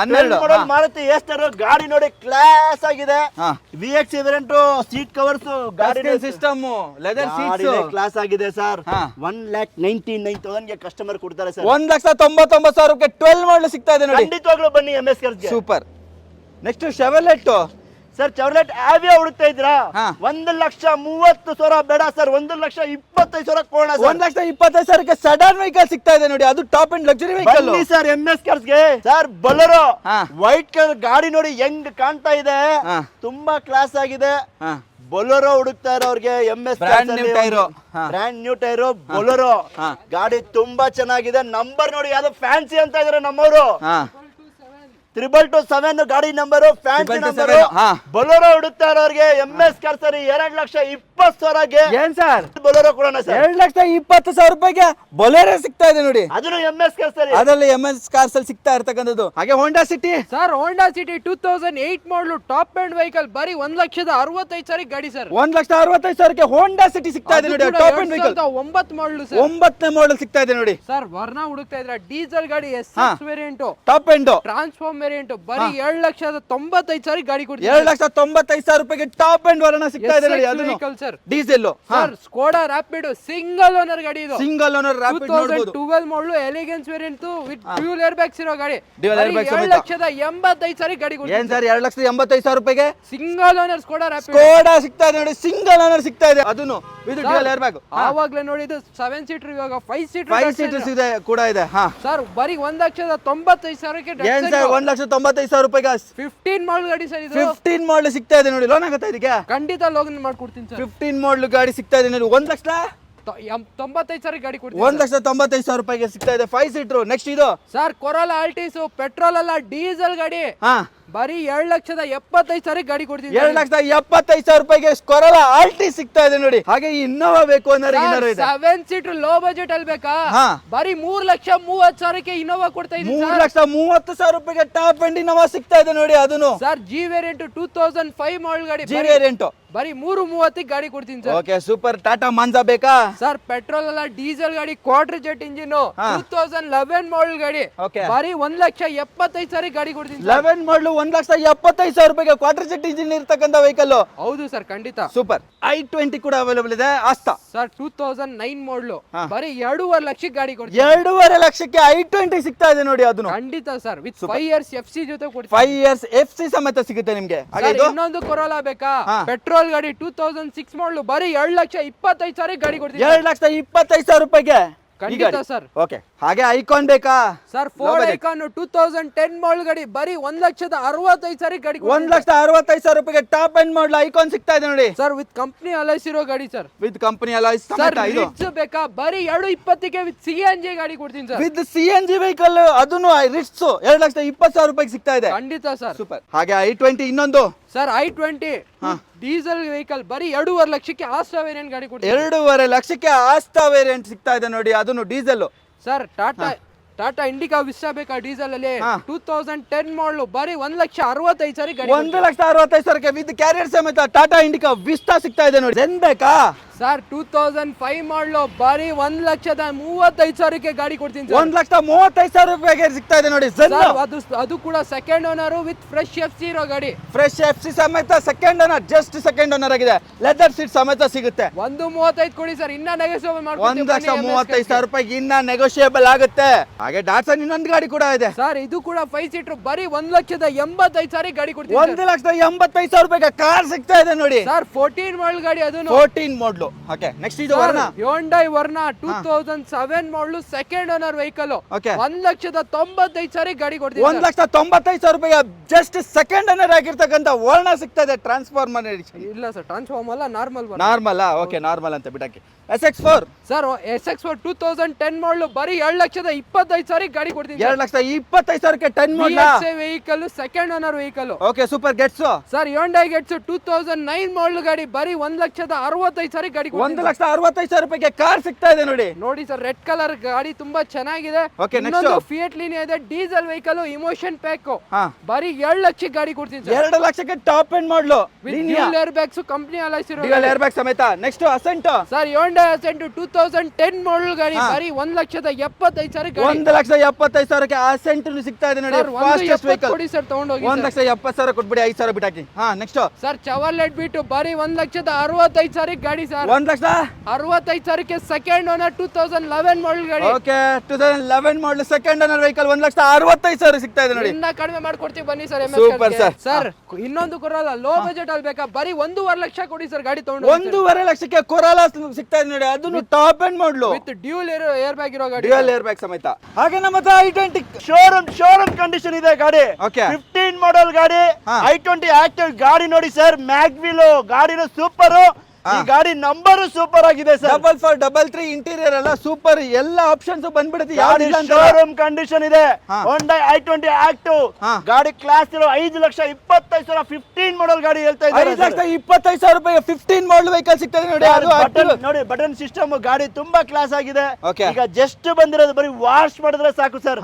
12 ಮಾಡಲ್ ಮಾರುತಿ ಎ ಸ್ಟಾರ್. ಗಾಡಿ ನೋಡಿ ಕ್ಲಾಸ್ ಆಗಿದೆ. ಹಾ. VXI ವೇರಿಯಂಟ್, ಸೀಟ್ ಕವರ್ಸ್, ಗಾಡಿ ಸಿಸ್ಟಮ್, ಲೆದರ್ ಸೀಟ್ಸ್ ಕ್ಲಾಸ್ ಆಗಿದೆ ಸರ್. ಹಾ. 1,99,000 ಗೆ ಕಸ್ಟಮರ್ ಕೊಡ್ತಾರೆ ಸರ್. 1,99,000 ರೂಪಾಯಿ 12 ಮಾಡಲು ಸಿಗ್ತಾ ಇದೆ ನೋಡಿ. ಖಂಡಿತವಾಗ್ಲೂ ಬನ್ನಿ MS ಕೆಲ್ಸಕ್ಕೆ. ಸೂಪರ್. ನೆಕ್ಸ್ಟ್ ಶೆವರ್ಲೆಟ್ ಸರ್ ಚೌರ್ಲೆಟ್ ಆವಿಯಾ ಹುಡುಕ್ತಾ ಇದ್ರಾ? ಹಾ. 1,30,000 ಬೇಡ ಸರ್, 1,25,000 ಕೊಡೋಣ ಸರ್. 1,25,000 ಸಡನ್ ವೆಹಿಕಲ್ ಸಿಗ್ತಾ ಇದೆ ನೋಡಿ, ಅದು ಟಾಪ್ ಅಂಡ್ ಲಕ್ಸುರಿ ವೆಹಿಕಲ್. ಬನ್ನಿ ಸರ್ MS ಕಾರ್ಸ್ ಗೆ. ಸರ್ ಬೊಲೆರೋ ಹಾ. ವೈಟ್ ಕಲರ್ ಗಾಡಿ ನೋಡಿ ಹೆಂಗ್ ಕಾಣ್ತಾ ಇದೆ, ಹಾ. ತುಂಬಾ ಕ್ಲಾಸ್ ಆಗಿದೆ. ಬೊಲೆರೋ ಹುಡುಕ್ತಾ ಇರೋರ್ಗೆ MS Brand new tyre. ಹಾ. ಬ್ರ್ಯಾಂಡ್ ನ್ಯೂ ಟೈರು ಬೊಲೆರೋ ಹಾ. ಗಾಡಿ ತುಂಬಾ ಚೆನ್ನಾಗಿದೆ. ನಂಬರ್ ನೋಡಿ ಯಾವ್ದೋ ಫ್ಯಾನ್ಸಿ ಅಂತ ಇದಾರೆ ನಮ್ಮವರು. 222 ಗಾಡಿ ನಂಬರು, ಫ್ಯಾನ್ಸಿ ನಂಬರ್. 222, ಹಾ. ಬೊಲೆರೋ ಹುಡುಕ್ತಾ ಇರೋರ್ಗೆ MS ಕಾರ್ಸ್ 2,20,000ಗೆ ಏನ್ ಸರ್ ಬೊಲೆರೋ ಕೊಡೋಣ ಸರ್. 2,20,000 ರೂಪಾಯಿಗೆ ಬೊಲೆರೋ ಸಿಗ್ತಾ ಇದೆ ನೋಡಿ, ಅದನ್ನು MS ಕಾರ್ಸ್ ಅದರಲ್ಲಿ MS ಕಾರ್ಸ್ ಅಲ್ಲಿ ಸಿಗ್ತಾ ಇರ್ತಕ್ಕಂಥದ್ದು. ಹಾಗೆ Honda City. Sir Honda City 2008 ಮಾಡಲು ಟಾಪ್ ಅಂಡ್ ವೆಹಿಕಲ್ ಬರೀ 1,65,000 ಗಾಡಿ ಸರ್. 1,65,000 ಹೋಂಡಾ ಸಿಟಿ ಸಿಗ್ತಾ ಇದೆ ನೋಡಿ, ಟಾಪ್ ಅಂಡ್ ವೆಹಿಕಲ್. 9 ಮಾಡಲು ಸರ್. 9ನೇ ಮಾಡೆಲ್ ಸಿಗ್ತಾ ಇದೆ ನೋಡಿ ಸರ್ ವರ್ಣ ಹುಡುಕ್ತಾ ಇದ್ರ ಡೀಸೆಲ್ ಗಾಡಿ SX variant top end. Transform variant ಬರೀ 2,95,000 ಗಾಡಿ ಕೊಡ್ತೀವಿ. 2,95,000 ರೂಪಾಯಿಗೆ ಟಾಪ್ ಅಂಡ್ ವರ್ಣ ಸಿಗ್ತಾ ಇದೆ ನೋಡಿ, ಅದನ್ನು vehicle sir. Diesel. Sir Skoda Rapid single owner ಗಾಡಿ ಇದು. ಸಿಂಗಲ್ ಓನರ್ ರ್ಯಾಪಿಡ್ ನೋಡಬಹುದು. 2012 model elegance variant with dual air bags ಇರೋ ಗಾಡಿ. Dual airbags ಸಮೇತ. 2,85,000 ಗಾಡಿ ಕೊಡ್ತೀವಿ. ಏನ್ ಸರ್ 2,85,000 ರೂಪಾಯಿಗೆ single owner Skoda rapid Skoda ಸಿಗ್ತಾ ಇದೆ ನೋಡಿ, ಸಿಂಗಲ್ ಓನರ್ ಸಿಗ್ತಾ ಇದೆ, ಅದನ್ನು ವಿತ್ ಡ್ಯುಯಲ್ ಏರ್ ಬ್ಯಾಗ್. ಆವಾಗ್ಲೇ ನೋಡಿ ಇದು 7 ಸೀಟರ್, ಇವಾಗ 5 5 ಸೀಟರ್ ಸೀಟರ್ಸ್ ಇದೆ ಕೂಡ ಇದೆ. ಹಾ ಸರ್ ಬರೀ 1,95,000 ಏನ್ ಸರ್ 1,95,000 ರೂಪಾಯಿಗೆ 15 ಮಾಡಲ್ ಗಾಡಿ ಸರ್ ಇದು. 15 ಮಾಡಲ್ ಸಿಗ್ತಾ ಇದೆ ನೋಡಿ. ಲೋನ್ ಆಗುತ್ತಾ ಇದಕ್ಕೆ? ಖಂಡಿತ ಲೋನ್ ಮಾಡ್ಕೊಡ್ತೀನಿ ಸರ್. 15 ಮಾಡಲ್ ಗಾಡಿ ಸಿಗ್ತಾ ಇದೆ ನೋಡಿ, 1,95,000 ಗಾಡಿ ಕೊಡ್ತೀನಿ. 1,95,000 ರೂಪಾಯಿಗೆ ಸಿಗ್ತಾ ಇದೆ 5 ಸೀಟರ್. ನೆಕ್ಸ್ಟ್ ಇದು ಸರ್ ಕೊರೋಲಾ ಆಲ್ಟಿಸ್ ಪೆಟ್ರೋಲ್ ಅಲ್ಲ ಡೀಸೆಲ್ ಗಾಡಿ ಹಾ ಬರೀ 2,75,000 ಗಾಡಿ ಕೊಡ್ತೀನಿ. 2,75,000 ರೂಪಾಯಿಗೆ ಕೊರೋಲಾ ಆಲ್ಟಿ ಸಿಗ್ತಾ ಇದೆ ನೋಡಿ. ಹಾಗೆ ಇನ್ನೋವಾ ಬೇಕು ಅನ್ನೋರಿಗೆ ಇನ್ನೋವಾ ಇದೆ. 7 ಸೀಟರ್ ಲೋ ಬಜೆಟ್ ಅಲ್ಲಿ ಬೇಕಾ? ಹಾ. ಬರೀ 3,30,000 ಇನ್ನೋವಾ ಕೊಡ್ತಾ ಇದ್ದೀನಿ ಸರ್. 3,30,000 ರೂಪಾಯಿಗೆ ಟಾಪ್ ಅಂಡ್ ಇನ್ನೋವಾ ಸಿಗ್ತಾ ಇದೆ ನೋಡಿ, ಅದನ್ನು ಸರ್ ಜಿ ವೇರಿಯಂಟ್ 2005 ಮಾಡಲ್ ಗಾಡಿ ಜಿ ವೇರಿಯಂಟ್ ಬರೀ 3,30,000 ಗಾಡಿ ಕೊಡ್ತೀನಿ sir. Okay super. Tata Manza ಬೇಕಾ? ಸರ್ ಪೆಟ್ರೋಲ್ ಅಲ್ಲ ಡೀಸೆಲ್ ಗಾಡಿ ಕ್ವಾರ್ಟರ್ ಜೆಟ್ ಇಂಜಿನ್ 2011 ಮಾಡಲ್ ಗಾಡಿ Okay. ಬರೀ 1,75,000 ಗಾಡಿ ಕೊಡ್ತೀನಿ ಸರ್. 11 ಮಾಡಲು 1,75,000 ರೂಪಾಯಿಗೆ ಕ್ವಾರ್ಟರ್ ಜೆಟ್ ಇಂಜಿನ್ ಇರ್ತಕ್ಕಂಥ ವೆಹಿಕಲ್. ಹೌದು ಸರ್ ಖಂಡಿತ. ಸೂಪರ್. i20 ಕೂಡ ಅವೈಲೇಬಲ್ ಇದೆ. ಆಸ್ತಾ ಸರ್ 2009 ಮಾಡಲು ಬರೀ 2.5 ಲಕ್ಷಕ್ಕೆ ಗಾಡಿ ಕೊಡ್ತೀನಿ. 2.5 ಲಕ್ಷಕ್ಕೆ i20 ಸಿಗ್ತಾ ಇದೆ ನೋಡಿ, ಅದನ್ನು ಖಂಡಿತ ಸರ್ ವಿತ್ 5 ಇಯರ್ಸ್ FC ಜೊತೆ ಕೊಡ್ತೀನಿ. 5 ಇಯರ್ಸ್ FC ಸಮೇತ ಸಿಗುತ್ತೆ ನಿಮ್ಗೆ. ಹಾಗೆ ಸರ್ ಇದು ಇನ್ನೊಂದು ಕೊರೋಲಾ ಬೇಕಾ? ಹಾ. ಪೆಟ್ರೋಲ್ ಗಾಡಿ 2006 ಮಾಡಲು ಬರೀ 2,25,000 ಗಾಡಿ ಕೊಡ್ತೀನಿ. 2,25,000 ರೂಪಾಯಿಗೆ ಖಂಡಿತ ಸರ್. ಓಕೆ. ಹಾಗೆ ಐಕಾನ್ ಬೇಕಾ? ಸರ್ ಫೋರ್ಡ್ ಐಕಾನ್ 2010 ಮಾಡಲ್ ಗಾಡಿ ಬರೀ 1,65,000 ಗಾಡಿ ಕೊಡ್ತೀನಿ. 1,65,000 ರೂಪಾಯಿಗೆ ಟಾಪ್ ಎಂಡ್ ಮಾಡಲ್ ಐಕಾನ್ ಸಿಗ್ತಾ ಇದೆ ನೋಡಿ, ಸರ್ ವಿತ್ ಕಂಪನಿ ಅಲೈಸ್ ಇರೋ ಗಾಡಿ sir. With company alloys sir ಸಮೇತ ಇದು. ರಿಟ್ಸ್ ಬೇಕಾ? ಬರೀ 2,20,000 ವಿತ್ CNG ಗಾಡಿ ಕೊಡ್ತೀನಿ ಸರ್. ವಿತ್ CNG ವೆಹಿಕಲ್, ಅದನ್ನು ರಿಟ್ಸ್ 2,20,000 ರೂಪಾಯಿಗೆ ಸಿಗ್ತಾ ಇದೆ. ಖಂಡಿತ ಸರ್. ಸೂಪರ್. ಹಾಗೆ i20 ಇನ್ನೊಂದು ಸರ್ i20 ಡೀಸೆಲ್ ವೆಹಿಕಲ್ ಬರೀ 2.5 ಲಕ್ಷಕ್ಕೆ ಆಸ್ಟ್ರಾ ವೇರಿಯಂಟ್ ಗಾಡಿ ಕೊಡ್ತೀನಿ. 2.5 ಲಕ್ಷಕ್ಕೆ ಆಸ್ತಾ ವೇರಿಯಂಟ್ ಸಿಗ್ತಾ ಇದೆ ನೋಡಿ, ಅದನ್ನು diesel. Sir Tata Indica Vista ಬೇಕಾ ಡೀಸೆಲ್ ಅಲ್ಲಿ? 2010 ಮಾಡಲು ಬರೀ 1,65,000 ಗಾಡಿ. 1,65,000 ವಿತ್ ಕ್ಯಾರಿಯರ್ ಸಮೇತ ಟಾಟಾ ಇಂಡಿಕಾ ವಿಸ್ಟಾ ಸಿಗ್ತಾ ಇದೆ ನೋಡಿ. ಜೆನ್ ಬೇಕಾ? ಸರ್ 2005 ಮಾಡಲು ಬರೀ 1,35,000 ಗಾಡಿ ಕೊಡ್ತೀನಿ ಸರ್. 1,35,000 ರೂಪಾಯಿಗೆ ಸಿಗ್ತಾ ಇದೆ ನೋಡಿ ಜೆನ್. ಅದು ಕೂಡ second owner with fresh FC ಇರೋ ಗಾಡಿ. ಫ್ರೆಶ್ FC ಸಮೇತ second owner, just second owner ಆಗಿದೆ. ಲೆದರ್ ಸೀಟ್ ಸಮೇತ ಸಿಗುತ್ತೆ. 1,35,000 ಕೊಡಿ ಸರ್, ಇನ್ನ ನೆಗೋಸಿಯೇಬಲ್ ಮಾಡ್ಕೊಡ್ತೀನಿ. 1,35,000 ರೂಪಾಯಿಗೆ ಇನ್ನ ನೆಗೋಷಿಯೇಬಲ್ ಆಗುತ್ತೆ. ಹಾಗೆ ಡಾಟ್ಸನ್ ಇನ್ನೊಂದು ಗಾಡಿ ಕೂಡ ಇದೆ ಸರ್, ಇದು ಕೂಡ 5 ಸೀಟರ್ ಬರೀ 1,85,000 ಗಾಡಿ ಕೊಡ್ತೀನಿ. 1,85,000 ರೂಪಾಯಿಗೆ ಕಾರ್ ಸಿಗ್ತಾ ಇದೆ ನೋಡಿ ಸರ್. 14 ಮಾಡಲ್ ಗಾಡಿ, ಅದನ್ನು 14 ಮಾಡಲು. ಓಕೆ ನೆಕ್ಸ್ಟ್ ಇದು ವರ್ಣ. ಹ್ಯುಂಡೈ ವರ್ಣ 2007 ಮಾಡಲು ಸೆಕೆಂಡ್ ಓನರ್ ವೆಹಿಕಲ್. Okay. 1,95,000 ಗಾಡಿ ಕೊಡ್ತೀನಿ. 1,95,000 ರೂಪಾಯಿಗೆ ಜಸ್ಟ್ ಸೆಕೆಂಡ್ ಓನರ್ ಆಗಿರ್ತಕ್ಕಂಥ ವರ್ಣ ಸಿಗ್ತಾ ಇದೆ. ಟ್ರಾನ್ಸ್ಫಾರ್ಮರ್ ಇಲ್ಲ ಸರ್, ಟ್ರಾನ್ಸ್ಫಾರ್ಮ್ ಅಲ್ಲ, ನಾರ್ಮಲ್ ನಾರ್ಮಲ್. ಓಕೆ ನಾರ್ಮಲ್ ಅಂತ ಬಿಡಕ್ಕೆ. SX4 ಸರ್ SX4 2010 ಮಾಡಲು ಬರೀ 2,25,000 ಗಾಡಿ ಕೊಡ್ತೀನಿ. 2,25,000ಕ್ಕೆ 10 model vehicle, second owner vehicle. Okay super. Getz sir Hyundai Getz 2009 model ಗಾಡಿ ಬರೀ 1,65,000 ಗಾಡಿ ಕೊಡ್ತೀನಿ. 1,65,000 ರೂಪಾಯಿಗೆ ಕಾರ್ ಸಿಗ್ತಾ ಇದೆ ನೋಡಿ. ನೋಡಿ ಸರ್, ರೆಡ್ ಕಲರ್ ಗಾಡಿ ತುಂಬಾ ಚೆನ್ನಾಗಿದೆ. Okay, next. ಇನ್ನೊಂದು ಫಿಯಟ್ ಲೀನಿಯಾ ಇದೆ, ಡೀಸೆಲ್ ವೆಹಿಕಲ್, ಇಮೋಷನ್ ಪ್ಯಾಕ್. ಬರೀ 2 ಲಕ್ಷ ಗಾಡಿ ಕೊಡ್ತೀನಿ ಸರ್. 2 ಲಕ್ಷಕ್ಕೆ ಟಾಪ್ ಎಂಡ್ ಮಾಡಲು dual air bags, company alloys ಇರೋ ಡ್ಯುಯಲ್ ಏರ್ ಬ್ಯಾಗ್ ಸಮೇತ. Next asset sir Hyundai asset 2010 ಮಾಡಲ್ ಗಾಡಿ ಬರೀ 1,75,000 ಗಾಡಿ. 1,75,000ಕ್ಕೆ ಅಸೆಂಟ್ ಸಿಗ್ತಾ ಇದೆ ನೋಡಿ, ಸರ್ ಫಾಸ್ಟೆಸ್ಟ್ ವೆಹಿಕಲ್. ಕೊಡಿ ಸರ್ ತಗೊಂಡೋಗಿ 1,70,000 ಕೊಟ್ಬಿಡಿ, 5,000 ಬಿಟ್ಟಾಕಿ. ಹಾ ನೆಕ್ಸ್ಟ್ ಸರ್ ಚವರ್ಲೆಟ್ ಬಿಟ್ಟು ಬರೀ 1,65,000 ಗಾಡಿ ಸರ್. 65,000ಕ್ಕೆ ಸೆಕೆಂಡ್ ಓನರ್ 2011 ಮಾಡೆಲ್ ಗಾಡಿ. ಓಕೆ 2011 ಮಾಡಲ್ ಸೆಕೆಂಡ್ ಓನರ್ ವೆಹಿಕಲ್ 1,65,000 ಸಿಗ್ತಾ ಇದೆ ನೋಡಿ. ಇನ್ನ ಕಡಿಮೆ ಮಾಡ್ಕೊಡ್ತೀವಿ ಬನ್ನಿ ಸರ್. Super, sir. ಸರ್ ಇನ್ನೊಂದು ಕೊರಲ್ಲ ಲೋ ಬಜೆಟ್ ಅಲ್ಲಿ ಬೇಕಾ, ಬರೀ 1.5 ಲಕ್ಷ ಕೊಡಿ ಸರ್ ಗಾಡಿ ತಗೊಂಡು. 1.5 ಲಕ್ಷಕ್ಕೆ ಕೊರಾಲಾ ಸಿಗ್ತಾ ಇದೆ ನೋಡಿ, ಅದನ್ನು ಟಾಪ್ ಅಂಡ್ ಮಾಡಲು ವಿತ್ ಡ್ಯೂಲ್ ಏರ್ ಬ್ಯಾಗ್ ಇರೋ ಗಾಡಿ. ಡ್ಯುಯಲ್ ಏರ್ ಬ್ಯಾಗ್ ಸಮೇತ. ಹಾಗೆ ನಮ್ಮ ಹತ್ರ i20 ಶೋರೂಮ್ ಕಂಡೀಷನ್ ಇದೆ ಗಾಡಿ. Okay. 15 ಮಾಡೆಲ್ ಗಾಡಿ, ಹಾ. i20 ಆಕ್ಟಿವ್ ಗಾಡಿ ನೋಡಿ ಸರ್. ಮ್ಯಾಗ್ವಿಲ್ ಗಾಡಿನ ಸೂಪರ್, ಈ ಗಾಡಿ ನಂಬರ್ ಸೂಪರ್ ಆಗಿದೆ ಸರ್. 443 ಇಂಟೀರಿಯರ್ ಎಲ್ಲ ಸೂಪರ್, ಎಲ್ಲ ಆಪ್ಷನ್ಸ್ ಬಂದ್ಬಿಡುತ್ತೆ. ಶೋರೂಮ್ ಕಂಡೀಷನ್ ಇದೆ. ಹಾ. Honda i20 ಆಕ್ಟಿವ್ ಹಾ. ಗಾಡಿ ಕ್ಲಾಸ್ ಇರೋ 5,25,000 15 ಮಾಡೆಲ್ ಗಾಡಿ ಹೇಳ್ತಾ ಇದ್ದಾರೆ. 5,25,000 ರೂಪಾಯಿ 15 ಮಾಡಲ್ ವೆಹಿಕಲ್ ಸಿಗ್ತಾ ಇದೆ ನೋಡಿ. ಅದು active. ನೋಡಿ ಬಟನ್ ಸಿಸ್ಟಮ್ ಗಾಡಿ ತುಂಬಾ ಕ್ಲಾಸ್ ಆಗಿದೆ. Okay. ಈಗ ಜಸ್ಟ್ ಬಂದಿರೋದು, ಬರೀ ವಾಶ್ ಮಾಡಿದ್ರೆ ಸಾಕು ಸರ್.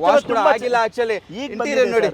Wash ಕೂಡ ಆಗಿಲ್ಲ ಆಕ್ಚುಲಿ. ಈಗ ಇಂಟೀರಿಯರ್ ನೋಡಿ,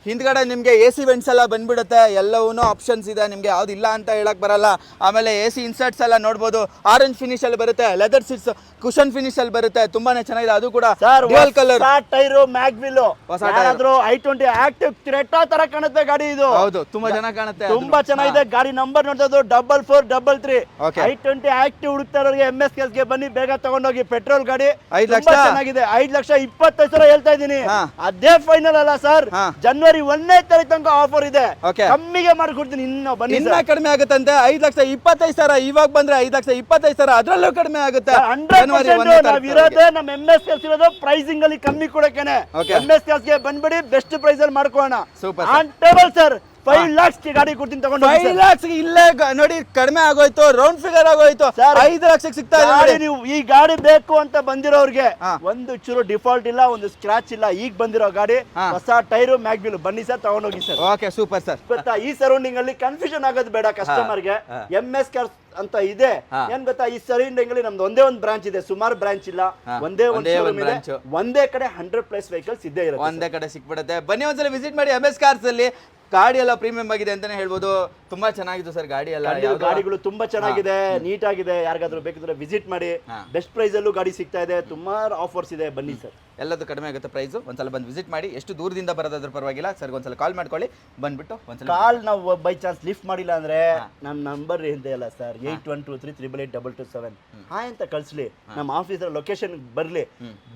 ಹಿಂದ್ಗಡೆ ನಿಮಗೆ AC ವೆಂಟ್ಸ್ ಎಲ್ಲ ಬಂದ್ಬಿಡುತ್ತೆ, ಎಲ್ಲವೂ ಆಪ್ಷನ್ಸ್ ಇದೆ, ನಿಮಗೆ ಯಾವ್ದು ಇಲ್ಲ ಅಂತ ಹೇಳಕ್ ಬರಲ್ಲ. ಆಮೇಲೆ AC ಇನ್ಸರ್ಟ್ಸ್ ಎಲ್ಲ ನೋಡ್ಬೋದು, ಆರೆಂಜ್ ಫಿನಿಶ್ ಅಲ್ಲಿ ಬರುತ್ತೆ, ಲೆದರ್ ಸೀಟ್ಸ್ ಕುಶನ್ ಫಿನಿಶ್ ಅಲ್ಲಿ ಬರುತ್ತೆ, ತುಂಬಾನೇ ಚೆನ್ನಾಗಿದೆ. ಅದು ಕೂಡ ಡ್ಯುಯಲ್ ಕಲರ್ ಟೈರು ಮ್ಯಾಗ್ವಿಲ್. ಹೊಸ ಯಾರಾದ್ರೂ i20 ಆಕ್ಟಿವ್ ಕ್ರೆಟಾ ತರ ಕಾಣುತ್ತೆ ಗಾಡಿ ಇದು. ಹೌದು, ತುಂಬಾ ಚೆನ್ನಾಗಿ ಕಾಣುತ್ತೆ, ತುಂಬಾ ಚೆನ್ನಾಗಿದೆ ಗಾಡಿ. ನಂಬರ್ ನೋಡ್ತಾ 4433. Okay. i20 ಆಕ್ಟಿವ್ ಹುಡುಕ್ತಾ ಇರೋರಿಗೆ MS ಗೆ ಬನ್ನಿ, ಬೇಗ ತಗೊಂಡೋಗಿ. ಪೆಟ್ರೋಲ್ ಗಾಡಿ 5 ಲಕ್ಷ ತುಂಬಾ ಚೆನ್ನಾಗಿದೆ. 5,25,000 ಹೇಳ್ತಾ ಇದ್ದೀನಿ. ಹಾ. ಅದೇ ಫೈನಲ್ ಅಲ್ಲ ಸರ್, ಹಾ. ಜನವರಿ 1ನೇ ತಾರೀಕು ತನಕ ಆಫರ್ ಇದೆ. Okay. ಕಮ್ಮಿಗೆ ಮಾಡ್ಕೊಡ್ತೀನಿ, ಇನ್ನು ಬನ್ನಿ ಇನ್ನ ಸರ್. ಕಡಿಮೆ ಆಗುತ್ತಂತೆ. 5,25,000 ಇವಾಗ ಬಂದ್ರೆ 5,25,000 ಅದರಲ್ಲೂ ಕಡಿಮೆ ಆಗುತ್ತೆ. 100% ನಾವ್ ಇರೋದೇ ನಮ್ಮ MS ಇರೋದು ಪ್ರೈಸಿಂಗ್ ಅಲ್ಲಿ ಕಮ್ಮಿ ಕೊಡಕ್ಕೇನೆ. Okay. MS ಗೆ ಬಂದ್ಬಿಡಿ, ಬೆಸ್ಟ್ ಪ್ರೈಸ್ ಅಲ್ಲಿ ಮಾಡ್ಕೊಳ್ಳೋಣ. Super, on table sir 5 lakhs ಗೆ ಗಾಡಿ ಕೊಡ್ತೀನಿ ತಗೊಂಡು. 5 lakhs ಇಲ್ಲೇ ನೋಡಿ ಕಡಿಮೆ ಆಗೋಯ್ತು, ರೌಂಡ್ ಫಿಗರ್ ಆಗೋಯ್ತು. Sir, 5 ಲಕ್ಷಕ್ಕೆ ಸಿಗ್ತಾ ಇದೆ ಗಾಡಿ ನೋಡಿ. ನೀವು ಈ ಗಾಡಿ ಬೇಕು ಅಂತ ಬಂದಿರೋರ್ಗೆ ಹಾ. ಒಂದು ಚೂರು ಡಿಫಾಲ್ಟ್ ಇಲ್ಲ, ಒಂದು ಸ್ಕ್ರಾಚ್ ಇಲ್ಲ. ಈಗ ಬಂದಿರೋ ಗಾಡಿ, ಹಾ. ಹೊಸ ಟೈರು ಮ್ಯಾಗ್ವಿಲ್. ಬನ್ನಿ ಸರ್, ತಗೊಂಡೋಗಿ ಸರ್. Okay super sir. ಗೊತ್ತಾ, ಈ ಸರೌಂಡಿಂಗ್ ಅಲ್ಲಿ ಕನ್ಫ್ಯೂಷನ್ ಆಗೋದು ಬೇಡ ಕಸ್ಟಮರ್ ಗೆ. MS ಕಾರ್ಸ್ ಅಂತ ಇದೆ. ಹಾ. ಏನ್ ಗೊತ್ತಾ, ಈ ಸರೌಂಡಿಂಗ್ ಅಲ್ಲಿ ನಮ್ದು ಒಂದೇ ಒಂದು ಬ್ರಾಂಚ್ ಇದೆ, ಸುಮಾರು ಬ್ರಾಂಚ್ ಇಲ್ಲ. ಹಾ. ಒಂದೇ ಒಂದು ಒಂದೇ showroom ಒಂದು ಇದೆ. branch. ಒಂದೇ ಕಡೆ 100+ ವೆಹಿಕಲ್ಸ್ ಇದ್ದೇ ಇರುತ್ತೆ. ಒಂದೇ ಕಡೆ ಸಿಕ್ಬಿಡುತ್ತೆ. ಬನ್ನಿ ಒಂದ್ಸಲ ವಿಸಿಟ್ ಮಾಡಿ MS ಕಾರ್ಸ್ ಅಲ್ಲಿ. ಗಾಡಿ ಎಲ್ಲ ಪ್ರೀಮಿಯಂ ಆಗಿದೆ ಅಂತಾನೆ ಹೇಳ್ಬೋದು. ತುಂಬಾ ಚೆನ್ನಾಗಿತ್ತು ಸರ್ ಗಾಡಿ ಎಲ್ಲ. ಗಾಡಿಗಳು ತುಂಬಾ ಚೆನ್ನಾಗಿದೆ, ನೀಟ್ ಆಗಿದೆ. ಯಾರಿಗಾದ್ರೂ ಬೇಕಿದ್ರೆ ವಿಸಿಟ್ ಮಾಡಿ. ಹಾ. ಬೆಸ್ಟ್ ಪ್ರೈಸ್ ಅಲ್ಲೂ ಗಾಡಿ ಸಿಗ್ತಾ ಇದೆ, ಸುಮಾರು ಆಫರ್ಸ್ ಇದೆ. ಬನ್ನಿ ಸರ್, ಎಲ್ಲದೂ ಕಡಿಮೆ ಆಗುತ್ತೆ ಪ್ರೈಸ್. ಒಂದ್ಸಲ ಬಂದು ವಿಸಿಟ್ ಮಾಡಿ. ಎಷ್ಟು ದೂರದಿಂದ ಬರೋದಾದ್ರೂ ಪರವಾಗಿಲ್ಲ, ಸರ್ ಒಂದ್ಸಲ ಕಾಲ್ ಮಾಡ್ಕೊಳ್ಳಿ, ಬಂದ್ಬಿಟ್ಟು ಒಂದ್ಸಲ ಕಾಲ್ ನಾವು ಬೈ ಚಾನ್ಸ್ ಲಿಫ್ಟ್ ಮಾಡಿಲ್ಲ ಅಂದ್ರೆ ನನ್ನ ನಂಬರ್ ಹಿಂದೆ ಅಲ್ಲ ಸರ್, 8123888227 ಹಾಯ್ ಅಂತ ಕಳಿಸ್ಲಿ. ನಮ್ಮ ಆಫೀಸರ್ ಲೊಕೇಶನ್ ಬರ್ಲಿ.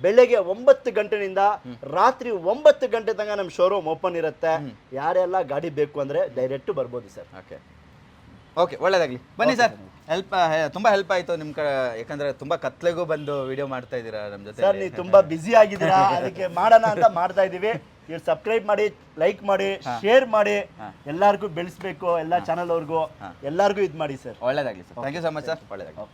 ಬೆಳಗ್ಗೆ 9 ಗಂಟೆನಿಂದ ರಾತ್ರಿ 9 ಗಂಟೆ ತನಕ ನಮ್ಮ ಶೋರೂಮ್ ಓಪನ್ ಇರುತ್ತೆ. ಯಾರೆಲ್ಲ ಗಾಡಿ ಬೇಕು ಅಂದ್ರೆ ಡೈರೆಕ್ಟ್ ಬರ್ಬೋದು ಸರ್. ಓಕೆ ಓಕೆ, ಒಳ್ಳೇದಾಗ್ಲಿ. ಬನ್ನಿ ಸರ್, ತುಂಬಾ ಹೆಲ್ಪ್ ಆಯ್ತು ನಿಮ್ ಕಡೆ, ಯಾಕಂದ್ರೆ ತುಂಬಾ ಕತ್ಲೆಗೂ ಬಂದು ವಿಡಿಯೋ ಮಾಡ್ತಾ ಇದ್ದೀರಾ ನಮ್ಮ ಜೊತೆ. ಸರ್ ನೀವು ತುಂಬಾ ಬಿಸಿ ಆಗಿದ್ದೀರಾ, ಅದಕ್ಕೆ ಮಾಡೋಣ ಅಂತ ಮಾಡ್ತಾ ಇದೀವಿ. ನೀವು ಸಬ್ಸ್ಕ್ರೈಬ್ ಮಾಡಿ, ಲೈಕ್ ಮಾಡಿ, ಶೇರ್ ಮಾಡಿ. ಎಲ್ಲರಿಗೂ ಬೆಳೆಸ್ಬೇಕು, ಎಲ್ಲ ಚಾನಲ್ ಅವ್ರಿಗೂ ಎಲ್ಲರಿಗೂ ಇದು ಮಾಡಿ ಸರ್. ಒಳ್ಳೇದಾಗ್ಲಿ sir. Thank you so much sir. ಒಳ್ಳೇದಾಗ್ಲಿ.